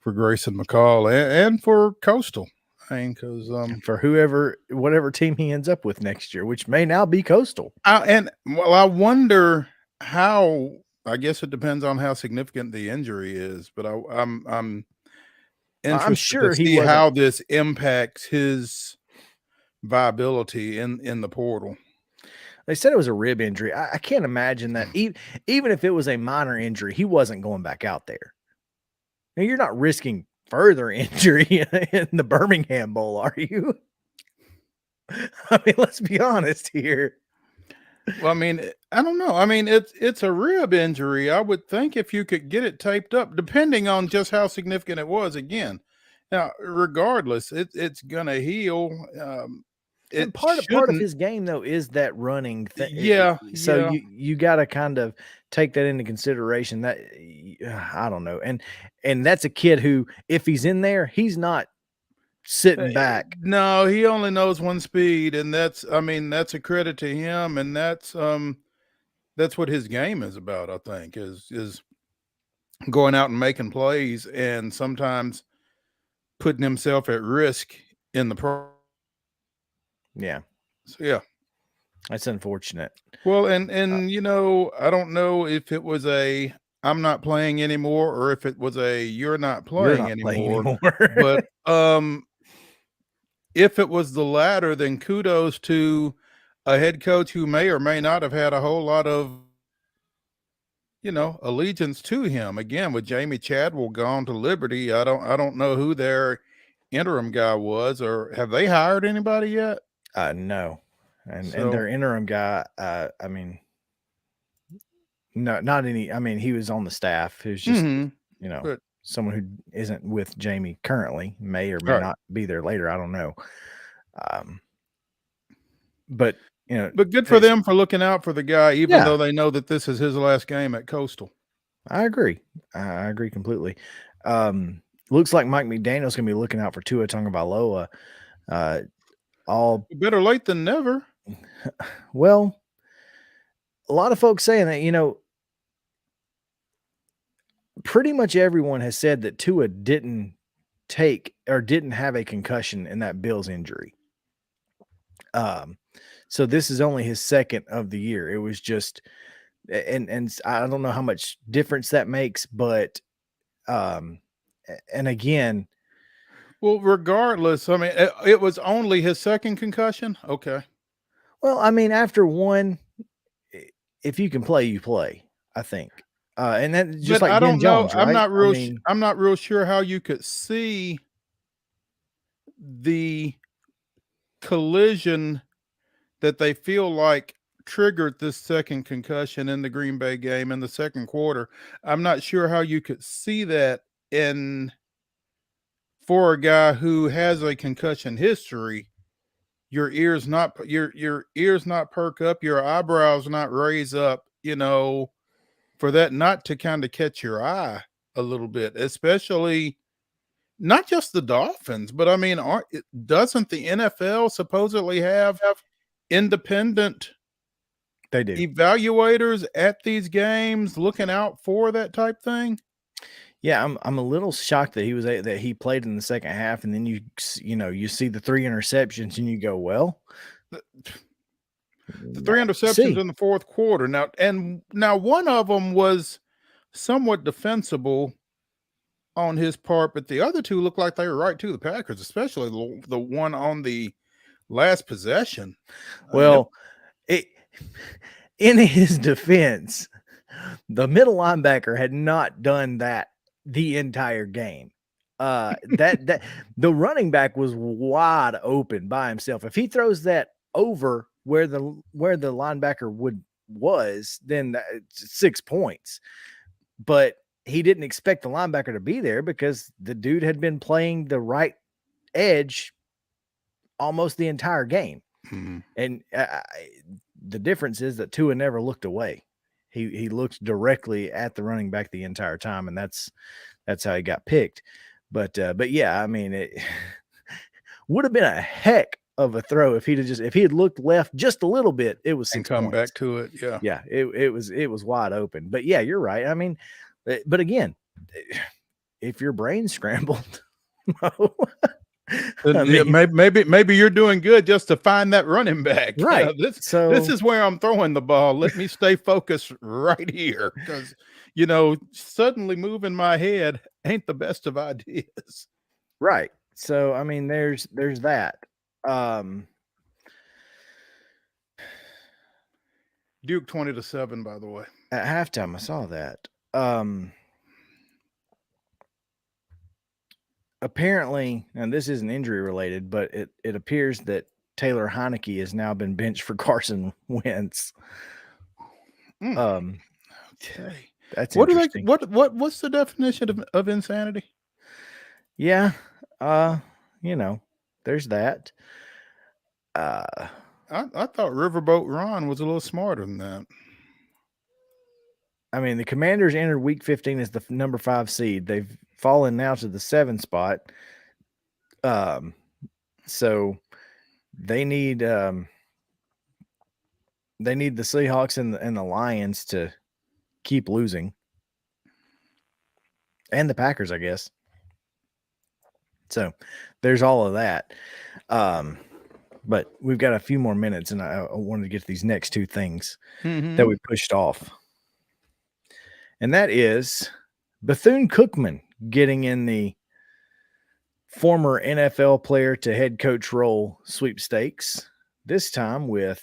Grayson McCall and for Coastal. I mean, because for whatever team he ends up with next year, which may now be Coastal. I wonder how. I guess it depends on how significant the injury is, but I'm interested sure to see how this impacts his viability in the portal. They said it was a rib injury. I can't imagine that even if it was a minor injury, he wasn't going back out there. Now, you're not risking further injury in the Birmingham Bowl, are you? I mean, let's be honest here. Well, I mean, I don't know. I mean, it's a rib injury. I would think if you could get it taped up, depending on just how significant it was. Again, now, regardless, it's gonna heal. And part of his game though is that running thing. Yeah. So you got to kind of take that into consideration. That I don't know, and that's a kid who, if he's in there, he's not sitting back. No, he only knows one speed, and that's a credit to him, and that's what his game is about. I think is going out and making plays, and sometimes putting himself at risk in the pro. Yeah. So, yeah. That's unfortunate. Well, and I don't know if it was a I'm not playing anymore or if it was a you're not playing anymore. But if it was the latter, then kudos to a head coach who may or may not have had a whole lot of allegiance to him. Again, with Jamie Chadwell gone to Liberty, I don't know who their interim guy was, or have they hired anybody yet? No, and their interim guy, I mean, no, not any. I mean, he was on the staff. He was just, someone who isn't with Jamie currently, may or may not be there later. I don't know. But good for them for looking out for the guy, even though they know that this is his last game at Coastal. I agree. I agree completely. Looks like Mike McDaniel's going to be looking out for Tua Tagovailoa. Better late than never. Well, a lot of folks saying that, pretty much everyone has said that Tua didn't have a concussion in that Bills injury. So this is only his second of the year. It was just, and I don't know how much difference that makes, but, and again, well, regardless, I mean, it was only his second concussion. Okay. Well, I mean, after one, if you can play, you play, I think. And that just like Ben Jones, right? I'm not real sure how you could see the collision that they feel like triggered this second concussion in the Green Bay game in the second quarter. I'm not sure how you could see that for a guy who has a concussion history. Your ears not perk up, your eyebrows not raise up, for that not to kind of catch your eye a little bit, especially not just the Dolphins, but I mean, doesn't the NFL supposedly have independent evaluators at these games looking out for that type thing? Yeah, I'm a little shocked that he played in the second half, and then you see the 3 interceptions and you go, well, the 3 interceptions in the fourth quarter. Now one of them was somewhat defensible on his part, but the other two looked like they were right to the Packers, especially the one on the last possession. Well, in his defense, the middle linebacker had not done that the entire game. That the running back was wide open by himself. If he throws that over where the linebacker was, then it's 6 points. But he didn't expect the linebacker to be there because the dude had been playing the right edge almost the entire game. And the difference is that Tua never looked away. He looked directly at the running back the entire time, and that's how he got picked. But yeah, I mean, it would have been a heck of a throw if he had looked left just a little bit. It was 6 and come points. back to it. Yeah. Yeah, it was wide open. But yeah, you're right. I mean, but again, if your brain's scrambled, I mean, maybe you're doing good just to find that running back. Right. This is where I'm throwing the ball. Let me stay focused right here, because suddenly moving my head ain't the best of ideas. Right. So I mean, there's that. Duke 20-7, by the way. At halftime, I saw that. Apparently, and this isn't injury related, but it appears that Taylor Heineke has now been benched for Carson Wentz. Okay. That's what interesting. What's the definition of insanity? Yeah. There's that. I thought Riverboat Ron was a little smarter than that. I mean, the Commanders entered Week 15 as the number 5 seed. They've fallen now to the 7 spot. So they need the Seahawks and the Lions to keep losing, and the Packers, I guess. So there's all of that. But we've got a few more minutes, and I wanted to get to these next 2 things that we pushed off. And that is Bethune-Cookman getting in the former NFL player to head coach role sweepstakes, this time with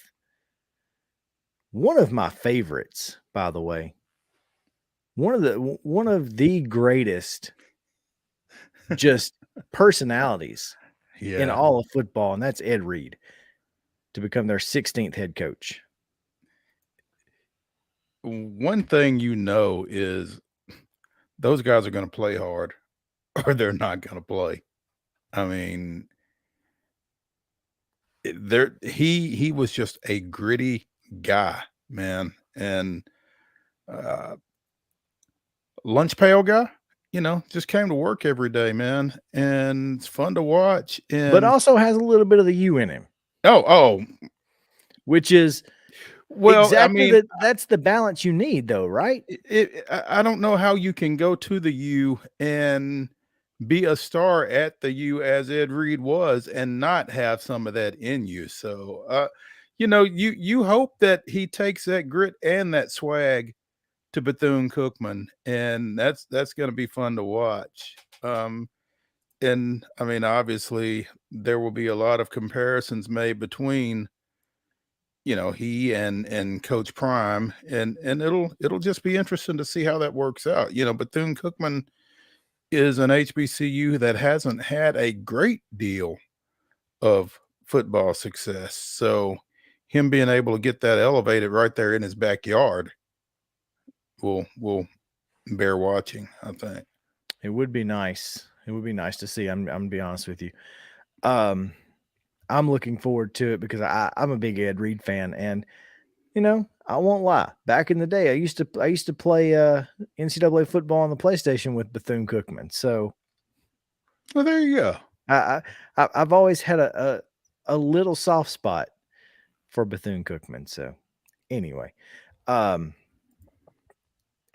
one of my favorites, by the way. One of the greatest just personalities in all of football, and that's Ed Reed, to become their 16th head coach. One thing is those guys are going to play hard, or they're not going to play. I mean, he was just a gritty guy, man, and lunch pail guy. Just came to work every day, man, and it's fun to watch. But also has a little bit of the you in him. Oh, which is exactly that's the balance you need, though, right? I don't know how you can go to the U and be a star at the U as Ed Reed was and not have some of that in you. So, you hope that he takes that grit and that swag to Bethune-Cookman, and that's going to be fun to watch. And I mean, obviously, there will be a lot of comparisons made between he and Coach Prime, and it'll just be interesting to see how that works out. Bethune-Cookman is an HBCU that hasn't had a great deal of football success, so him being able to get that elevated right there in his backyard will bear watching, I think. It would be nice. It would be nice to see. I'm gonna be honest with you. I'm looking forward to it because I'm a big Ed Reed fan, and I won't lie. Back in the day, I used to play NCAA football on the PlayStation with Bethune-Cookman. So, well, there you go. I've always had a little soft spot for Bethune-Cookman. So, anyway,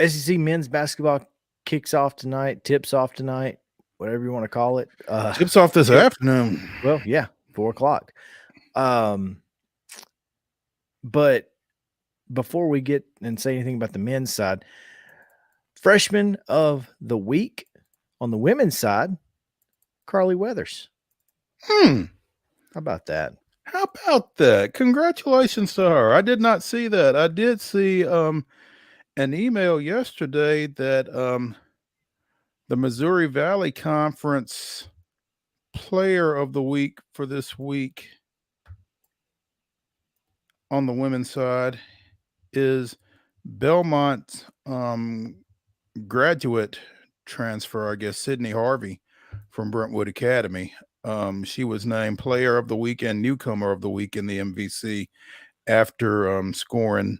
SEC men's basketball tips off tonight, whatever you want to call it. Tips off this afternoon. Well, yeah, 4:00. But before we get and say anything about the men's side, freshman of the week on the women's side, Carly Weathers. How about that? How about that? Congratulations to her. I did not see that. I did see an email yesterday that the Missouri Valley Conference player of the week for this week on the women's side is Belmont graduate transfer, I guess, Sydney Harvey from Brentwood Academy. She was named Player of the Week and Newcomer of the Week in the MVC after scoring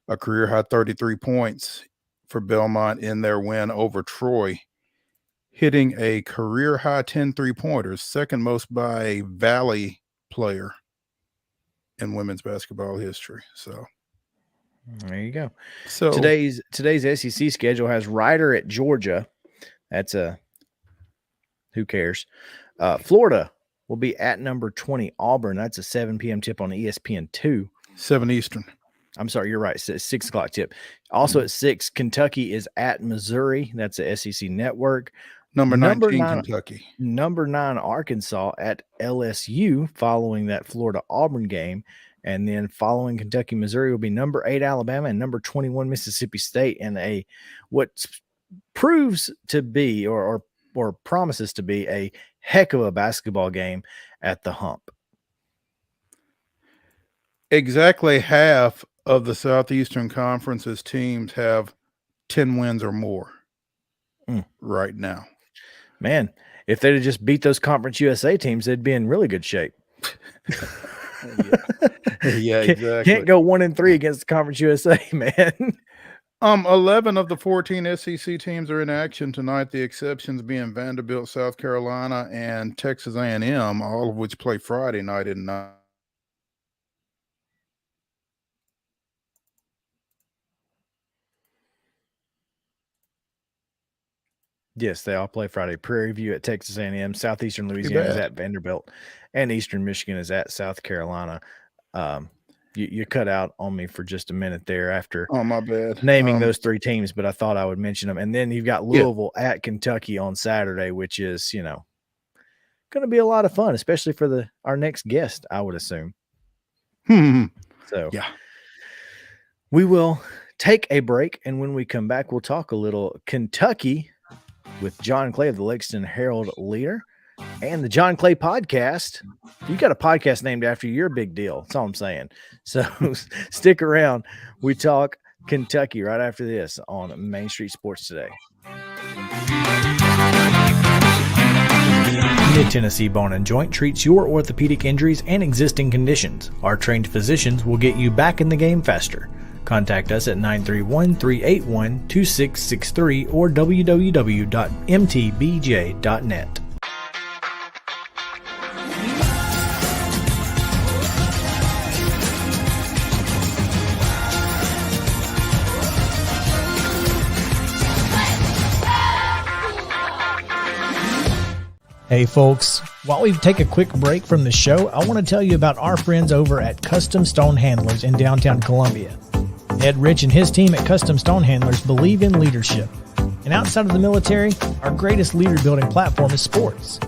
a career-high 33 points for Belmont in their win over Troy, hitting a career-high 10 three-pointers, second most by a Valley player in women's basketball history. So there you go. So today's SEC schedule has Rider at Georgia. That's who cares? Florida will be at number 20 Auburn. That's a 7 p.m. tip on ESPN2. 7 Eastern. I'm sorry, you're right. 6 o'clock tip. Also at 6, Kentucky is at Missouri. That's a SEC network. Number 19, Kentucky. Number 9, Arkansas at LSU following that Florida-Auburn game. And then following Kentucky, Missouri will be number 8, Alabama, and number 21, Mississippi State, in what proves to be or promises to be a heck of a basketball game at the Hump. Exactly half of the Southeastern Conference's teams have 10 wins or more right now. Man, if they'd have just beat those Conference USA teams, they'd be in really good shape. Yeah, exactly. Can't go 1-3 against the Conference USA, man. 11 of the 14 SEC teams are in action tonight. The exceptions being Vanderbilt, South Carolina, and Texas A&M, all of which play Friday night at 9. Yes, they all play Friday. Prairie View at Texas A&M, Southeastern Louisiana is at Vanderbilt, and Eastern Michigan is at South Carolina. You cut out on me for just a minute there after my bad naming those 3 teams, but I thought I would mention them. And then you've got Louisville at Kentucky on Saturday, which is, going to be a lot of fun, especially for our next guest, I would assume. So yeah, we will take a break, and when we come back, we'll talk a little Kentucky with John Clay of the Lexington Herald-Leader and the John Clay podcast. If you got a podcast named after you, you're a big deal. That's all I'm saying. So stick around. We talk Kentucky right after this on Main Street Sports Today. Mid-Tennessee Bone and Joint treats your orthopedic injuries and existing conditions. Our trained physicians will get you back in the game faster. Contact us at 931-381-2663 or www.mtbj.net. Hey folks, while we take a quick break from the show, I want to tell you about our friends over at Custom Stone Handlers in downtown Columbia. Ed Rich and his team at Custom Stone Handlers believe in leadership. And outside of the military, our greatest leader building platform is sports.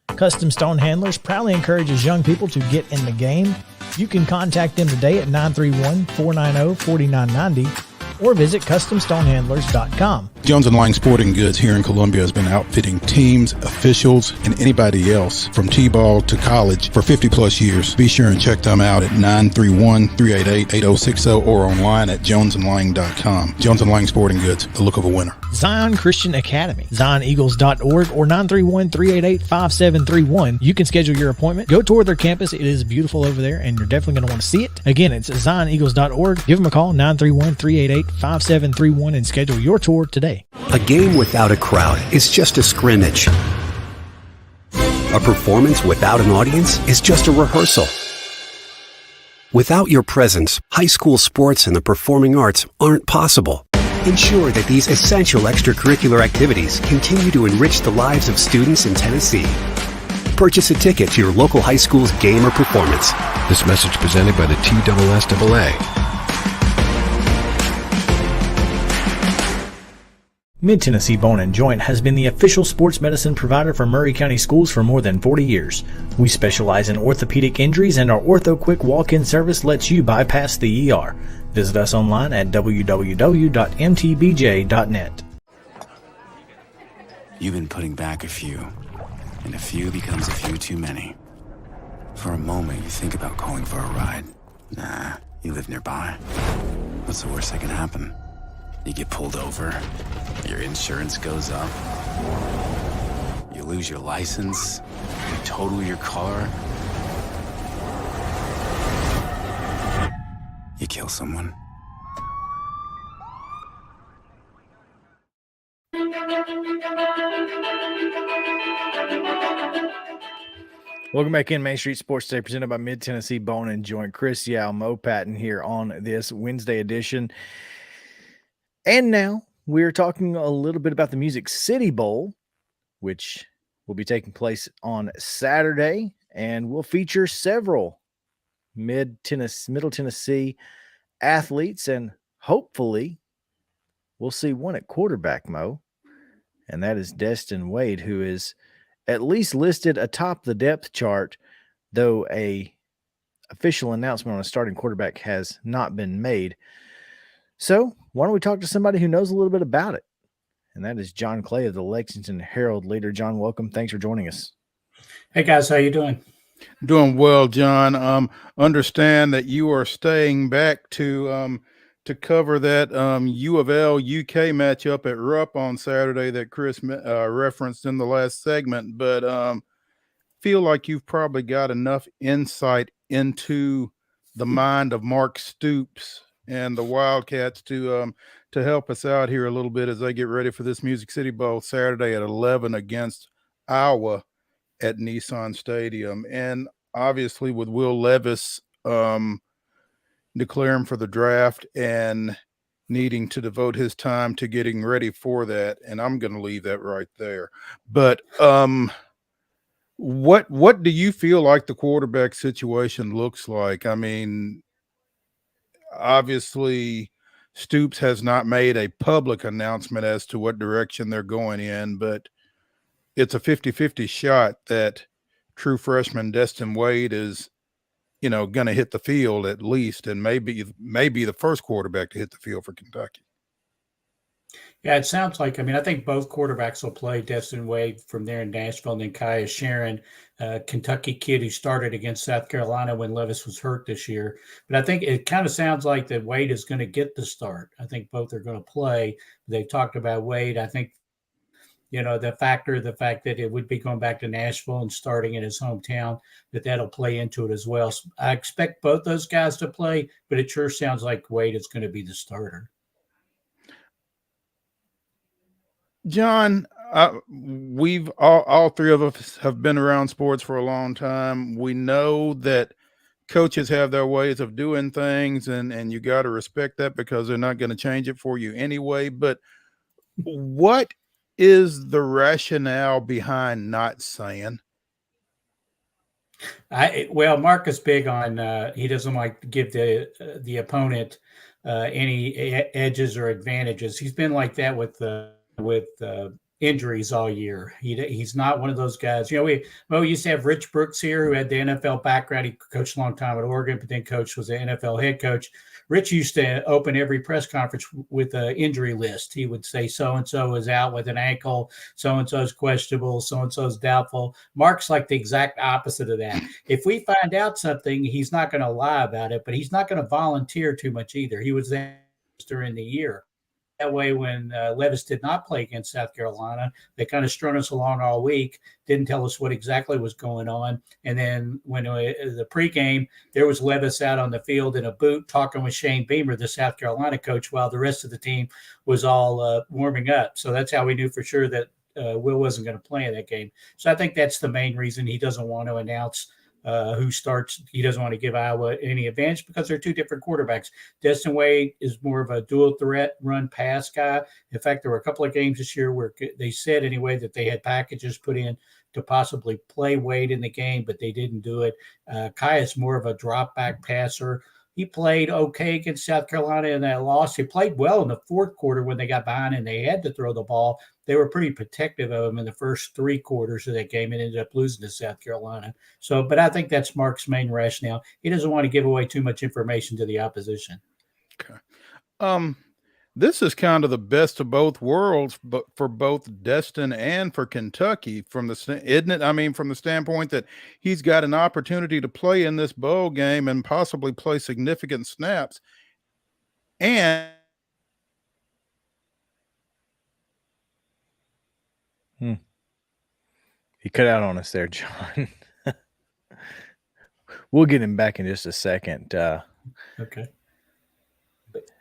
Custom Stone Handlers proudly encourages young people to get in the game. You can contact them today at 931-490-4990 or visit CustomStonehandlers.com. Jones & Lang Sporting Goods here in Columbia has been outfitting teams, officials, and anybody else from T-ball to college for 50-plus years. Be sure and check them out at 931-388-8060 or online at jonesandlang.com. Jones & Lang Sporting Goods, the look of a winner. Zion Christian Academy, ZionEagles.org or 931-388-5731. You can schedule your appointment. Go tour their campus. It is beautiful over there, and you're definitely going to want to see it. Again, it's ZionEagles.org. Give them a call, 931-388-5731, and schedule your tour today. A game without a crowd is just a scrimmage. A performance without an audience is just a rehearsal. Without your presence, high school sports and the performing arts aren't possible. Ensure that these essential extracurricular activities continue to enrich the lives of students in Tennessee. Purchase a ticket to your local high school's game or performance. This message presented by the TSSAA. Mid-Tennessee Bone and Joint has been the official sports medicine provider for Maury County Schools for more than 40 years. We specialize in orthopedic injuries, and our Ortho Quick walk-in service lets you bypass the ER. Visit us online at www.mtbj.net. You've been putting back a few, and a few becomes a few too many. For a moment, you think about calling for a ride. Nah, you live nearby. What's the worst that can happen? You get pulled over, your insurance goes up, you You lose your license, you total your car, you kill someone. Welcome back in Main Street Sports Today, presented by Mid-Tennessee Bone and Joint. Chris, Yow, Mo Patton here on this Wednesday edition. And now we're talking a little bit about the Music City Bowl, which will be taking place on Saturday, and will feature several Middle Tennessee athletes, and hopefully we'll see one at quarterback, Mo, and that is Destin Wade, who is at least listed atop the depth chart, though a official announcement on a starting quarterback has not been made. So why don't we talk to somebody who knows a little bit about it? And that is John Clay of the Lexington Herald-Leader. John, welcome. Thanks for joining us. Hey guys, how you doing? Doing well, John. Understand that you are staying back to cover that U of L UK matchup at Rupp on Saturday that Chris referenced in the last segment, but feel like you've probably got enough insight into the mind of Mark Stoops and the Wildcats to help us out here a little bit as they get ready for this Music City Bowl Saturday at 11 against Iowa at Nissan Stadium. And obviously with Will Levis declaring for the draft and needing to devote his time to getting ready for that, and I'm going to leave that right there. But what do you feel like the quarterback situation looks like? I mean, obviously Stoops has not made a public announcement as to what direction they're going in, but it's a 50-50 shot that true freshman Destin Wade is, going to hit the field at least, and maybe the first quarterback to hit the field for Kentucky. Yeah, it sounds like, I think both quarterbacks will play. Destin Wade from there in Nashville, and then Kaya Sharon, Kentucky kid who started against South Carolina when Levis was hurt this year. But I think it kind of sounds like that Wade is going to get the start. I think both are going to play. They talked about Wade. I think, the fact that it would be going back to Nashville and starting in his hometown, that'll play into it as well. So I expect both those guys to play, but it sure sounds like Wade is going to be the starter. John, we've all three of us have been around sports for a long time. We know that coaches have their ways of doing things, and you got to respect that because they're not going to change it for you anyway. But what is the rationale behind not saying? Mark is big on he doesn't like to give the opponent any edges or advantages. He's been like that with injuries all year. He's not one of those guys. We used to have Rich Brooks here, who had the NFL background. He coached a long time at Oregon, but then was the NFL head coach. Rich used to open every press conference with an injury list. He would say so-and-so is out with an ankle, so-and-so is questionable, so-and-so is doubtful. Mark's like the exact opposite of that. If we find out something, he's not going to lie about it, but he's not going to volunteer too much either. He was there during the year. That way, when Levis did not play against South Carolina, they kind of strung us along all week, didn't tell us what exactly was going on. And then when the pregame, there was Levis out on the field in a boot talking with Shane Beamer, the South Carolina coach, while the rest of the team was all warming up. So that's how we knew for sure that Will wasn't going to play in that game. So I think that's the main reason he doesn't want to announce who starts. He doesn't want to give Iowa any advantage because they're two different quarterbacks. Destin Wade is more of a dual threat run pass guy. In fact, there were a couple of games this year where they said anyway that they had packages put in to possibly play Wade in the game, but they didn't do it. Kai is more of a drop back passer. He played okay against South Carolina in that loss. He played well in the fourth quarter when they got behind and they had to throw the ball. They were pretty protective of him in the first three quarters of that game and ended up losing to South Carolina. But I think that's Mark's main rationale. He doesn't want to give away too much information to the opposition. Okay. This is kind of the best of both worlds, but for both Destin and for Kentucky, isn't it? From the standpoint that he's got an opportunity to play in this bowl game and possibly play significant snaps. And He cut out on us there, John. We'll get him back in just a second. Okay.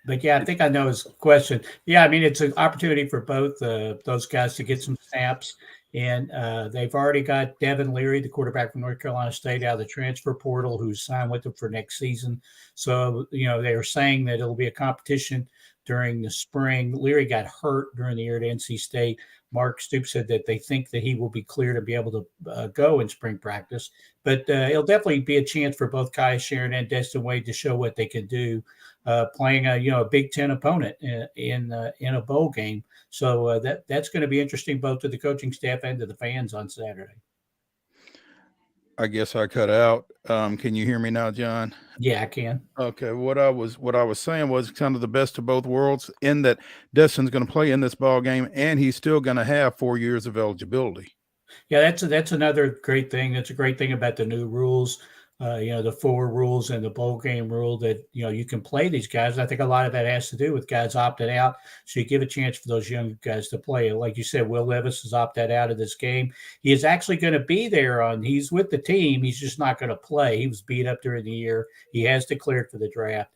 But yeah, I think I know his question. Yeah, I mean, it's an opportunity for both those guys to get some snaps. And they've already got Devin Leary, the quarterback from North Carolina State, out of the transfer portal, who's signed with them for next season. So, they are saying that it'll be a competition during the spring. Leary got hurt during the year at NC State. Mark Stoops said that they think that he will be clear to be able to go in spring practice. But it'll definitely be a chance for both Kai Sharon and Destin Wade to show what they can do playing a Big Ten opponent in a bowl game. So that's going to be interesting both to the coaching staff and to the fans on Saturday. I guess I cut out. Can you hear me now, John? Yeah, I can. Okay. What I was saying was kind of the best of both worlds, in that Destin's going to play in this ball game, and he's still going to have 4 years of eligibility. Yeah, that's another great thing. That's a great thing about the new rules. The 4 rules and the bowl game rule that, you can play these guys. I think a lot of that has to do with guys opted out. So you give a chance for those young guys to play. Like you said, Will Levis is opted out of this game. He is actually going to be there he's with the team. He's just not going to play. He was beat up during the year. He has declared for the draft.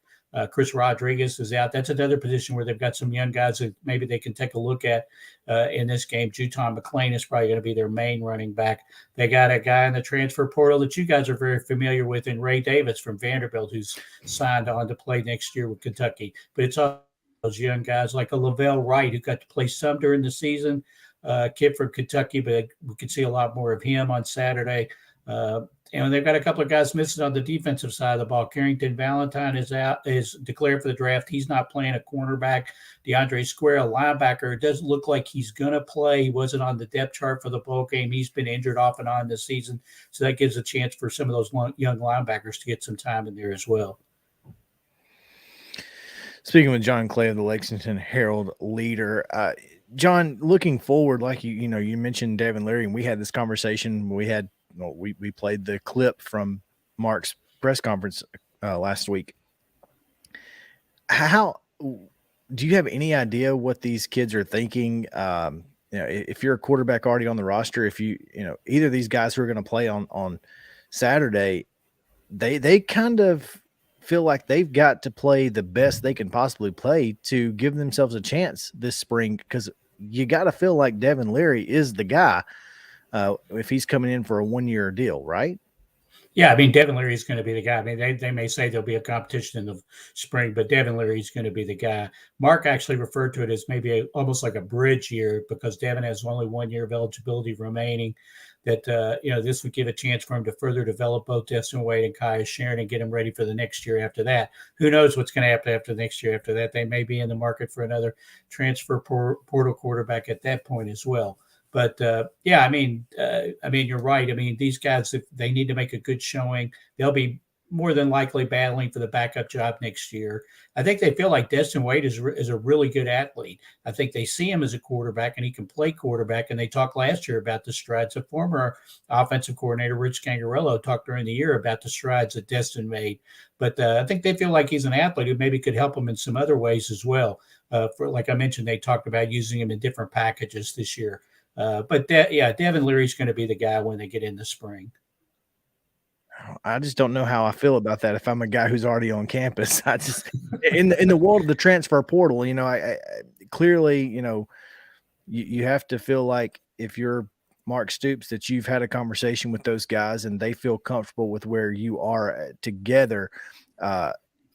Chris Rodriguez is out. That's another position where they've got some young guys that maybe they can take a look at in this game. Juton McClain is probably going to be their main running back. They got a guy in the transfer portal that you guys are very familiar with in Ray Davis from Vanderbilt, who's signed on to play next year with Kentucky. But it's all those young guys like a Lavelle Wright, who got to play some during the season, kid from Kentucky, but we could see a lot more of him on Saturday. And they've got a couple of guys missing on the defensive side of the ball. Carrington Valentine is declared for the draft. He's not playing a cornerback. DeAndre Square, a linebacker, it doesn't look like he's going to play. He wasn't on the depth chart for the bowl game. He's been injured off and on this season. So that gives a chance for some of those young linebackers to get some time in there as well. Speaking with John Clay of the Lexington Herald-Leader, John, looking forward, like you mentioned Devin Leary, and we had this conversation. We played the clip from Mark's press conference last week. How do you have any idea what these kids are thinking? If you're a quarterback already on the roster, if either of these guys who are going to play on Saturday, they kind of feel like they've got to play the best they can possibly play to give themselves a chance this spring, because you got to feel like Devin Leary is the guy if he's coming in for a 1-year deal, right? Yeah, I mean, Devin Leary is going to be the guy. I mean, they may say there'll be a competition in the spring, but Devin Leary is going to be the guy. Mark actually referred to it as maybe almost like a bridge year, because Devin has only 1 year of eligibility remaining. That this would give a chance for him to further develop both Destin Wade and Kai Sharon and get him ready for the next year after that. Who knows what's going to happen after the next year after that? They may be in the market for another transfer portal quarterback at that point as well. But I mean, you're right. I mean, these guys, if they need to make a good showing, they'll be more than likely battling for the backup job next year. I think they feel like Destin Wade is a really good athlete. I think they see him as a quarterback, and he can play quarterback. And they talked last year about the strides. A former offensive coordinator, Rich Scangarello, talked during the year about the strides that Destin made. But I think they feel like he's an athlete who maybe could help them in some other ways as well. Like I mentioned, they talked about using him in different packages this year. Devin Leary's going to be the guy when they get in the spring. I just don't know how I feel about that. If I'm a guy who's already on campus, I just in the world of the transfer portal, I clearly, you have to feel like if you're Mark Stoops that you've had a conversation with those guys and they feel comfortable with where you are together.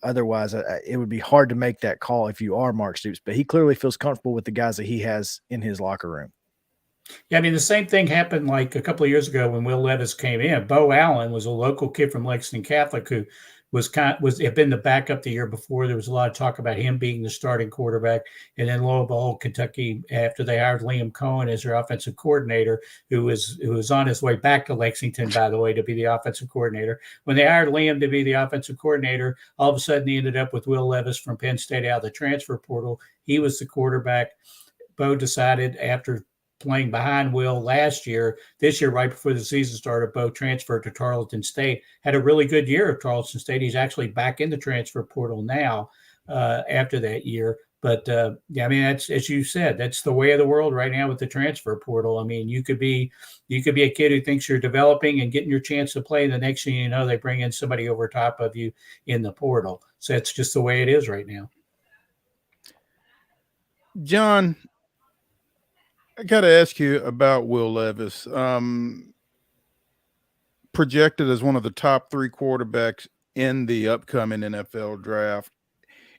Otherwise, it would be hard to make that call if you are Mark Stoops. But he clearly feels comfortable with the guys that he has in his locker room. Yeah, I mean, the same thing happened like a couple of years ago when Will Levis came in. Bo Allen was a local kid from Lexington Catholic who had been the backup the year before. There was a lot of talk about him being the starting quarterback. And then lo and behold, Kentucky, after they hired Liam Cohen as their offensive coordinator, who was on his way back to Lexington, by the way, to be the offensive coordinator. When they hired Liam to be the offensive coordinator, all of a sudden he ended up with Will Levis from Penn State out of the transfer portal. He was the quarterback. Bo decided after playing behind Will last year, this year, right before the season started, Bo transferred to Tarleton State, had a really good year at Tarleton State. He's actually back in the transfer portal now after that year. But yeah, I mean, that's, as you said, that's the way of the world right now with the transfer portal. I mean, you could be a kid who thinks you're developing and getting your chance to play. The next thing you know, they bring in somebody over top of you in the portal. So that's just the way it is right now. John, I got to ask you about Will Levis. Projected as one of the top 3 quarterbacks in the upcoming NFL draft.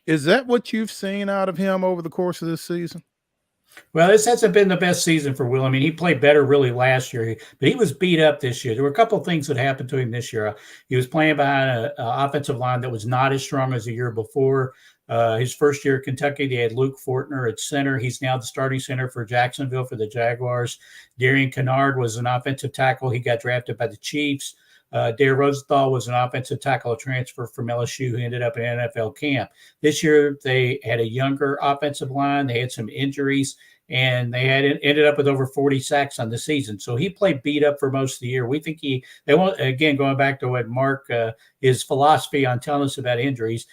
Is that what you've seen out of him over the course of this season? Well, this hasn't been the best season for Will. I mean, he played better really last year, but he was beat up this year. There were a couple of things that happened to him this year. He was playing behind an offensive line that was not as strong as the year before. His first year at Kentucky, they had Luke Fortner at center. He's now the starting center for Jacksonville for the Jaguars. Darian Kennard was an offensive tackle. He got drafted by the Chiefs. Dare Rosenthal was an offensive tackle transfer from LSU who ended up in NFL camp. This year, they had a younger offensive line. They had some injuries, and they had ended up with over 40 sacks on the season. So he played beat up for most of the year. We think they won't, again, going back to what Mark, his philosophy on telling us about injuries,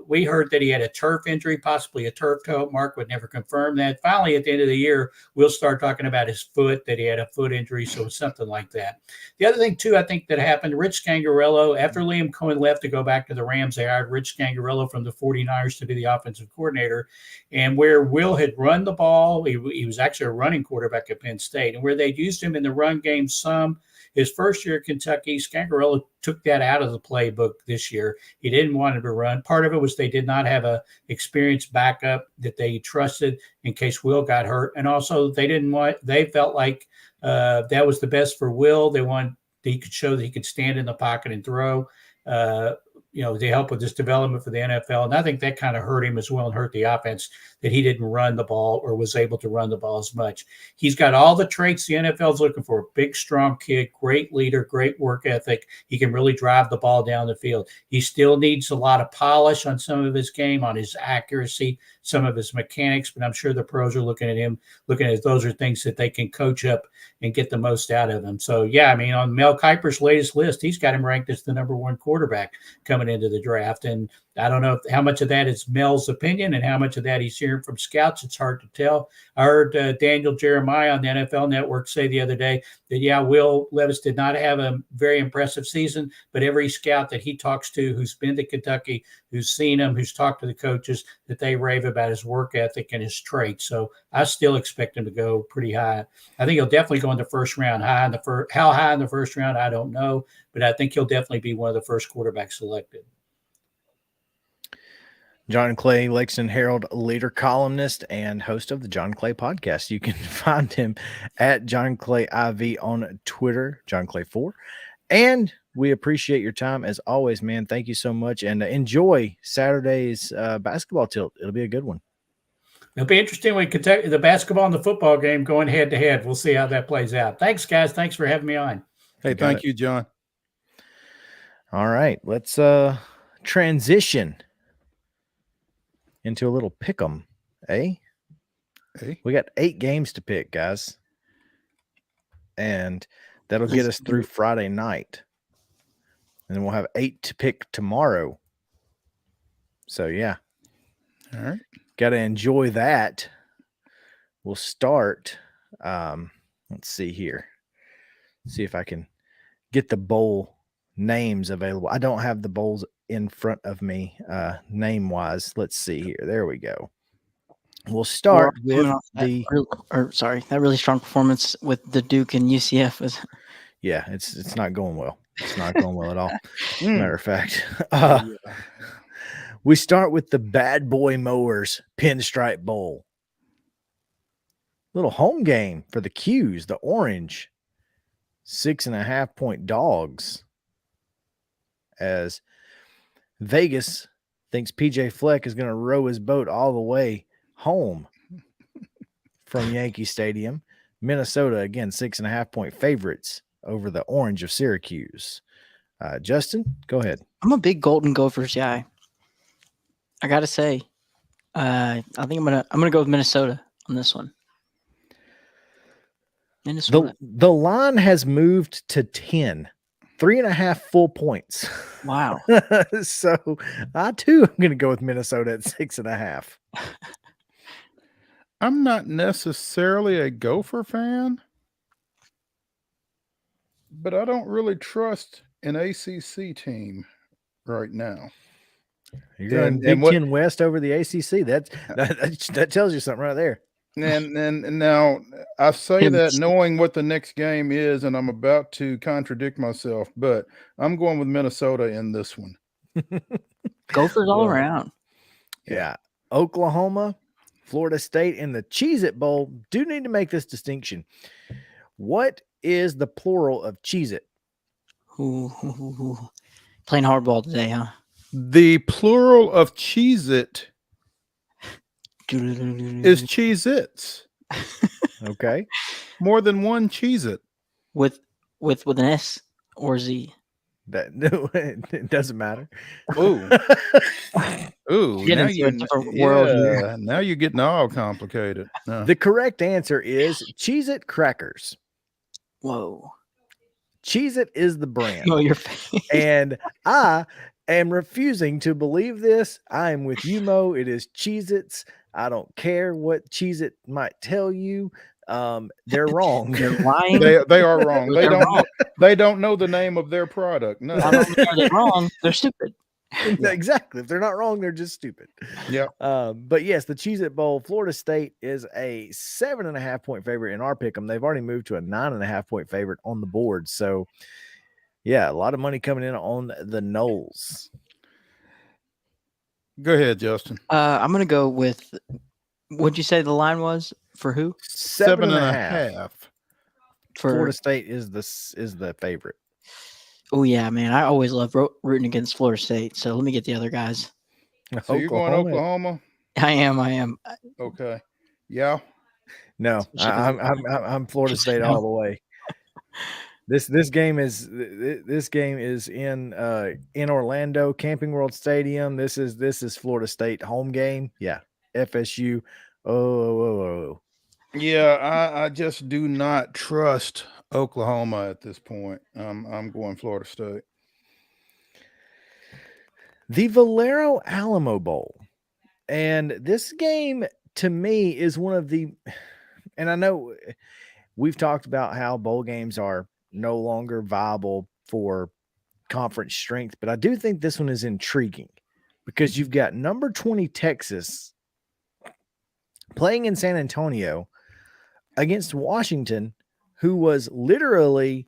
we heard that he had a turf injury, possibly a turf toe. Mark would never confirm that. Finally, at the end of the year, we'll start talking about his foot, that he had a foot injury, so something like that. The other thing, too, I think that happened, Rich Scangarello, after Liam Cohen left to go back to the Rams, they hired Rich Scangarello from the 49ers to be the offensive coordinator. And where Will had run the ball, he was actually a running quarterback at Penn State, and where they'd used him in the run game some, his first year at Kentucky, Scangarello took that out of the playbook this year. He didn't want him to run. Part of it was they did not have a experienced backup that they trusted in case Will got hurt. And also they felt like that was the best for Will. He could show that he could stand in the pocket and throw. To help with this development for the NFL. And I think that kind of hurt him as well and hurt the offense that he didn't run the ball or was able to run the ball as much. He's got all the traits the NFL is looking for. Big, strong kid, great leader, great work ethic. He can really drive the ball down the field. He still needs a lot of polish on some of his game, on his accuracy, some of his mechanics, but I'm sure the pros are looking at those are things that they can coach up and get the most out of him. So, yeah, I mean, on Mel Kiper's latest list, he's got him ranked as the number 1 quarterback coming into the draft. And I don't know how much of that is Mel's opinion and how much of that he's hearing from scouts. It's hard to tell. I heard Daniel Jeremiah on the NFL Network say the other day that, Will Levis did not have a very impressive season, but every scout that he talks to who's been to Kentucky, who's seen him, who's talked to the coaches, that they rave about his work ethic and his traits. So I still expect him to go pretty high. I think he'll definitely go in the first round. How high in the first round, I don't know, but I think he'll definitely be one of the first quarterbacks selected. John Clay, Lexington Herald-Leader columnist and host of the John Clay podcast. You can find him at John Clay IV on Twitter, John Clay 4. And we appreciate your time as always, man. Thank you so much. And enjoy Saturday's basketball tilt. It'll be a good one. It'll be interesting when Kentucky, the basketball and the football game going head to head. We'll see how that plays out. Thanks, guys. Thanks for having me on. Hey, thank you, John. All right, let's transition into a little pick 'em, eh? Hey. We got 8 games to pick, guys. And that'll get us through Friday night. And then we'll have 8 to pick tomorrow. So, yeah. All right. Got to enjoy that. We'll start. Let's see here. See if I can get the bowl names available. I don't have the bowls in front of me name-wise. Let's see here. There we go. We'll start with that really strong performance with the Duke and UCF was. Yeah, it's not going well. It's not going well at all. Matter of fact, we start with the Bad Boy Mowers Pinstripe Bowl. Little home game for the Qs, the Orange, 6.5-point dogs. As Vegas thinks PJ Fleck is going to row his boat all the way home from Yankee Stadium. Minnesota, again, 6.5-point favorites over the Orange of Syracuse. Justin, go ahead. I'm a big Golden Gophers guy. I got to say, I think I'm gonna go with Minnesota on this one. Minnesota. The line has moved to 10 3.5 full points. Wow. So I too am going to go with Minnesota at 6.5. I'm not necessarily a Gopher fan, but I don't really trust an ACC team right now. You're going Big Ten West over the ACC. That tells you something right there. And now I say that knowing what the next game is, and I'm about to contradict myself, but I'm going with Minnesota in this one. Gophers all around. Yeah. Oklahoma, Florida State in the Cheez-It Bowl. Do need to make this distinction. What is the plural of Cheez-It? Playing hardball today, huh? The plural of Cheez-It is Cheez-Its. Okay. More than one Cheez-It. With an S or Z. No, it doesn't matter. Ooh. Ooh. Now you're getting all complicated. The correct answer is Cheez-It crackers. Whoa. Cheez-It is the brand. No, your face. And I am refusing to believe this. I am with you, Mo. It is Cheez-Its. I don't care what Cheez-It might tell you. They're wrong. They're lying. They are wrong. They don't know the name of their product. No. Not only are they wrong, they're stupid. Exactly. If they're not wrong, they're just stupid. Yeah. But yes, the Cheez-It Bowl, Florida State is a 7.5 point favorite in our pick 'em. They've already moved to a 9.5 point favorite on the board. So yeah, a lot of money coming in on the Noles. Go ahead, Justin. I'm gonna go with what'd you say the line was for who? 7.5. For Florida State is the favorite. Oh yeah, man. I always love rooting against Florida State. So let me get the other guys. So you're going Oklahoma? I am. Okay. Yeah. No, I'm Florida State all the way. This game is in Orlando, Camping World Stadium. This is Florida State home game. Yeah. FSU. Oh. Yeah, I just do not trust Oklahoma at this point. I'm going Florida State. The Valero Alamo Bowl. And this game to me is one of the, and I know we've talked about how bowl games are no longer viable for conference strength, but I do think this one is intriguing because you've got number 20 Texas playing in San Antonio against Washington, who was literally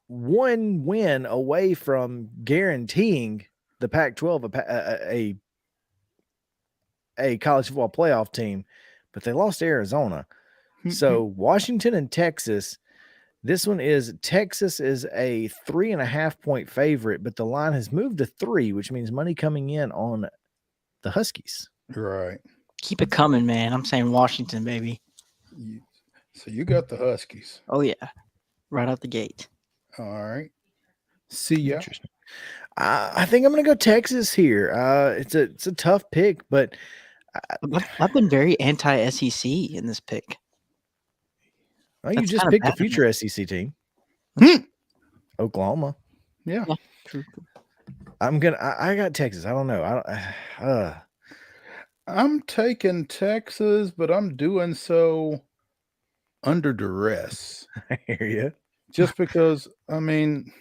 one win away from guaranteeing the Pac-12 a college football playoff team, but they lost to Arizona. So Washington and Texas, this one is Texas is a 3.5 point favorite, but the line has moved to 3, which means money coming in on the Huskies. Right. Keep it coming, man. I'm saying Washington, baby. So you got the Huskies. Oh yeah, right out the gate. All right. See ya. I think I'm going to go Texas here. It's a tough pick, but I've been very anti-SEC in this pick. Well, you just picked a future SEC team. Oklahoma. Yeah. True. I got Texas. I don't know. I'm taking Texas, but I'm doing so under duress. I hear you. Just because, I mean,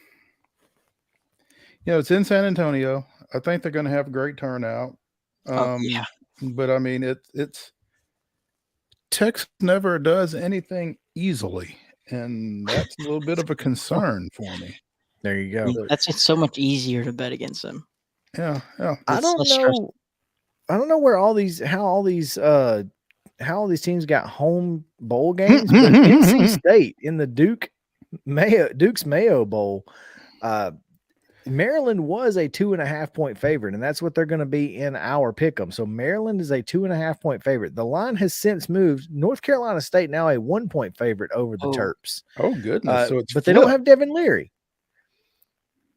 it's in San Antonio. I think they're going to have a great turnout. Yeah. But I mean, it's Texas never does anything easily, and that's a little bit of a concern for me. There you go. It's so much easier to bet against them. Yeah. I don't know how all these teams got home bowl games, but NC State in the Duke's Mayo Bowl, Maryland was a 2.5 point favorite, and that's what they're going to be in our pick 'em. So Maryland is a 2.5 point favorite. The line has since moved. North Carolina State now a 1 point favorite over the Terps. Oh goodness! So it's but they don't have Devin Leary.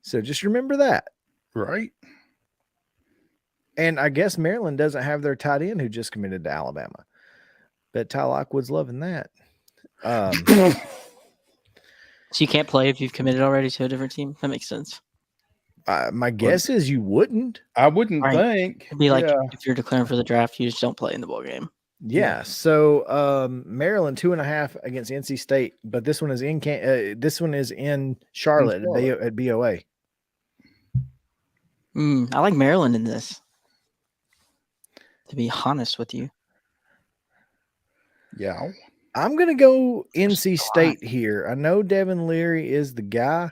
So just remember that, right? And I guess Maryland doesn't have their tight end who just committed to Alabama. Bet Ty Lockwood's loving that. So you can't play if you've committed already to a different team? That makes sense. My guess is you wouldn't. I wouldn't Right. think. It'd be like yeah. if you're declaring for the draft, you just don't play in the ball game. Yeah. So Maryland 2.5 against NC State, but this one is in Charlotte, at BOA. I like Maryland in this. To be honest with you. Yeah. I'm gonna go NC State here. I know Devin Leary is the guy,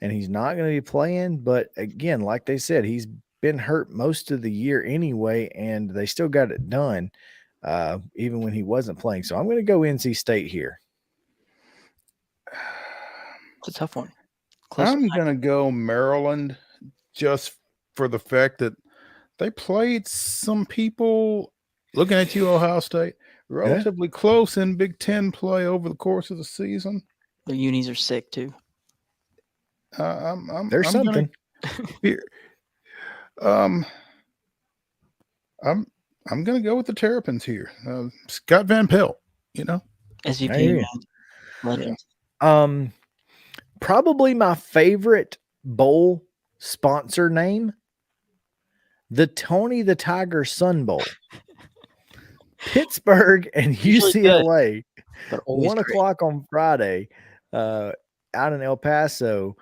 and he's not going to be playing. But again, like they said, he's been hurt most of the year anyway, and they still got it done, even when he wasn't playing. So I'm going to go NC State here. It's a tough one. I'm going to go Maryland just for the fact that they played some people, looking at you, Ohio State, relatively close in Big Ten play over the course of the season. The unis are sick too. There's something here. I'm gonna go with the Terrapins here. Scott Van Pelt, SVP, legend. Probably my favorite bowl sponsor name, the Tony the Tiger Sun Bowl. Pittsburgh and UCLA, 1 o'clock on Friday, out in El Paso.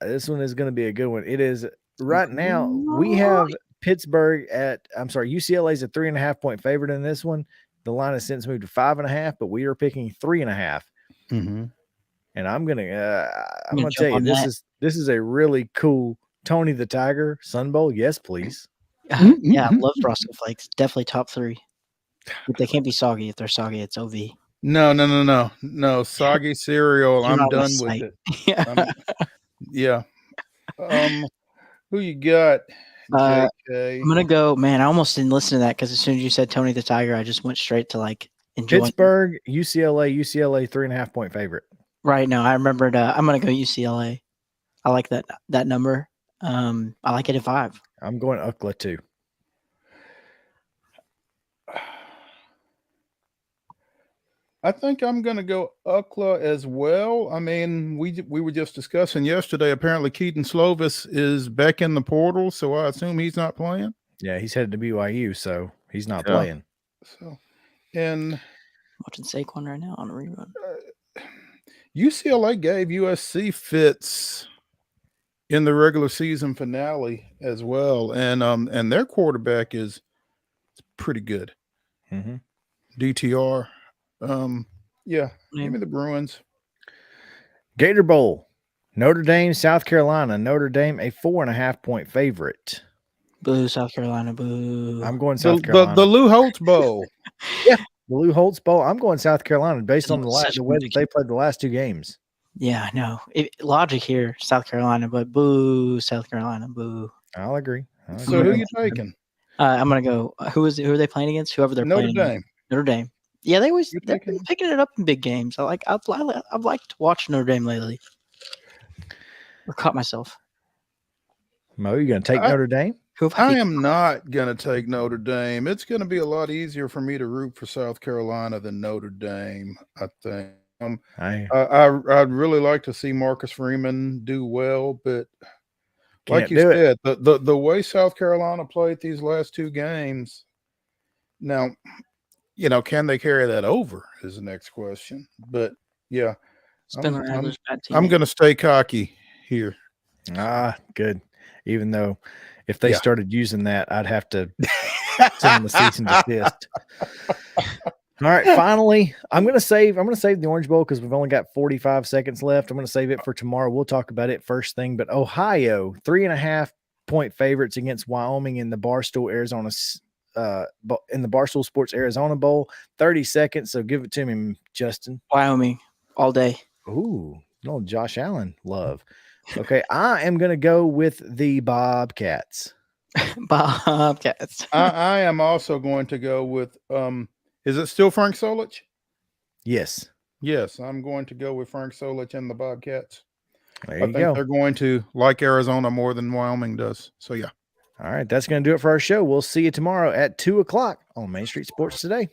This one is going to be a good one. It is right now. We have Pittsburgh UCLA is a 3.5-point favorite in this one. The line has since moved to 5.5, but we are picking 3.5. Mm-hmm. And I'm gonna tell you, this is a really cool Tony the Tiger Sun Bowl. Yes, please. Yeah, I love Frosted Flakes. Definitely top 3. But they can't be soggy. If they're soggy, it's OV. No. Soggy cereal. I'm done with it. Yeah. Who you got? JK? I'm gonna go. Man, I almost didn't listen to that because as soon as you said Tony the Tiger, I just went straight to enjoying Pittsburgh, UCLA 3.5-point favorite. Right now, I remembered. I'm gonna go UCLA. I like that number. I like it at 5. I'm going UCLA too. I think I'm going to go UCLA as well. I mean, we were just discussing yesterday. Apparently, Keaton Slovis is back in the portal, so I assume he's not playing. Yeah, he's headed to BYU, so he's not playing. So, and watching Saquon right now on a rerun. UCLA gave USC fits in the regular season finale as well, and their quarterback is pretty good. Mm-hmm. DTR. Give me the Bruins. Gator Bowl, Notre Dame, South Carolina. Notre Dame, a 4.5-point favorite. Boo, South Carolina, boo. I'm going South Carolina. The Lou Holtz Bowl. Yeah, the Lou Holtz Bowl. I'm going South Carolina based on the way that they played the last 2 games. Yeah, I know. Logic here, South Carolina, but boo, South Carolina, boo. I'll agree. So who are you taking? I'm gonna go. Who are they playing against? Whoever they're playing. Notre Dame. Yeah, they've been picking it up in big games. I've liked to watch Notre Dame lately. Or caught myself. Mo, you going to take Notre Dame? I am not going to take Notre Dame. It's going to be a lot easier for me to root for South Carolina than Notre Dame, I think. I'd really like to see Marcus Freeman do well, but like you said, the way South Carolina played these last 2 games, now, can they carry that over is the next question. But, yeah, I'm going to stay cocky here. Good. Even though if they started using that, I'd have to send them a cease and desist. All right, finally, I'm going to save the Orange Bowl because we've only got 45 seconds left. I'm going to save it for tomorrow. We'll talk about it first thing. But Ohio, 3.5-point favorites against Wyoming in the Barstool Sports Arizona Bowl. 30 seconds, so give it to me, Justin. Wyoming all day. Ooh, no Josh Allen love. Okay, I am going to go with the Bobcats. Bobcats. I am also going to go with is it still Frank Solich? Yes. Yes, I'm going to go with Frank Solich and the Bobcats. There you go. They're going to like Arizona more than Wyoming does. So, yeah. All right, that's going to do it for our show. We'll see you tomorrow at 2 o'clock on Main Street Sports Today.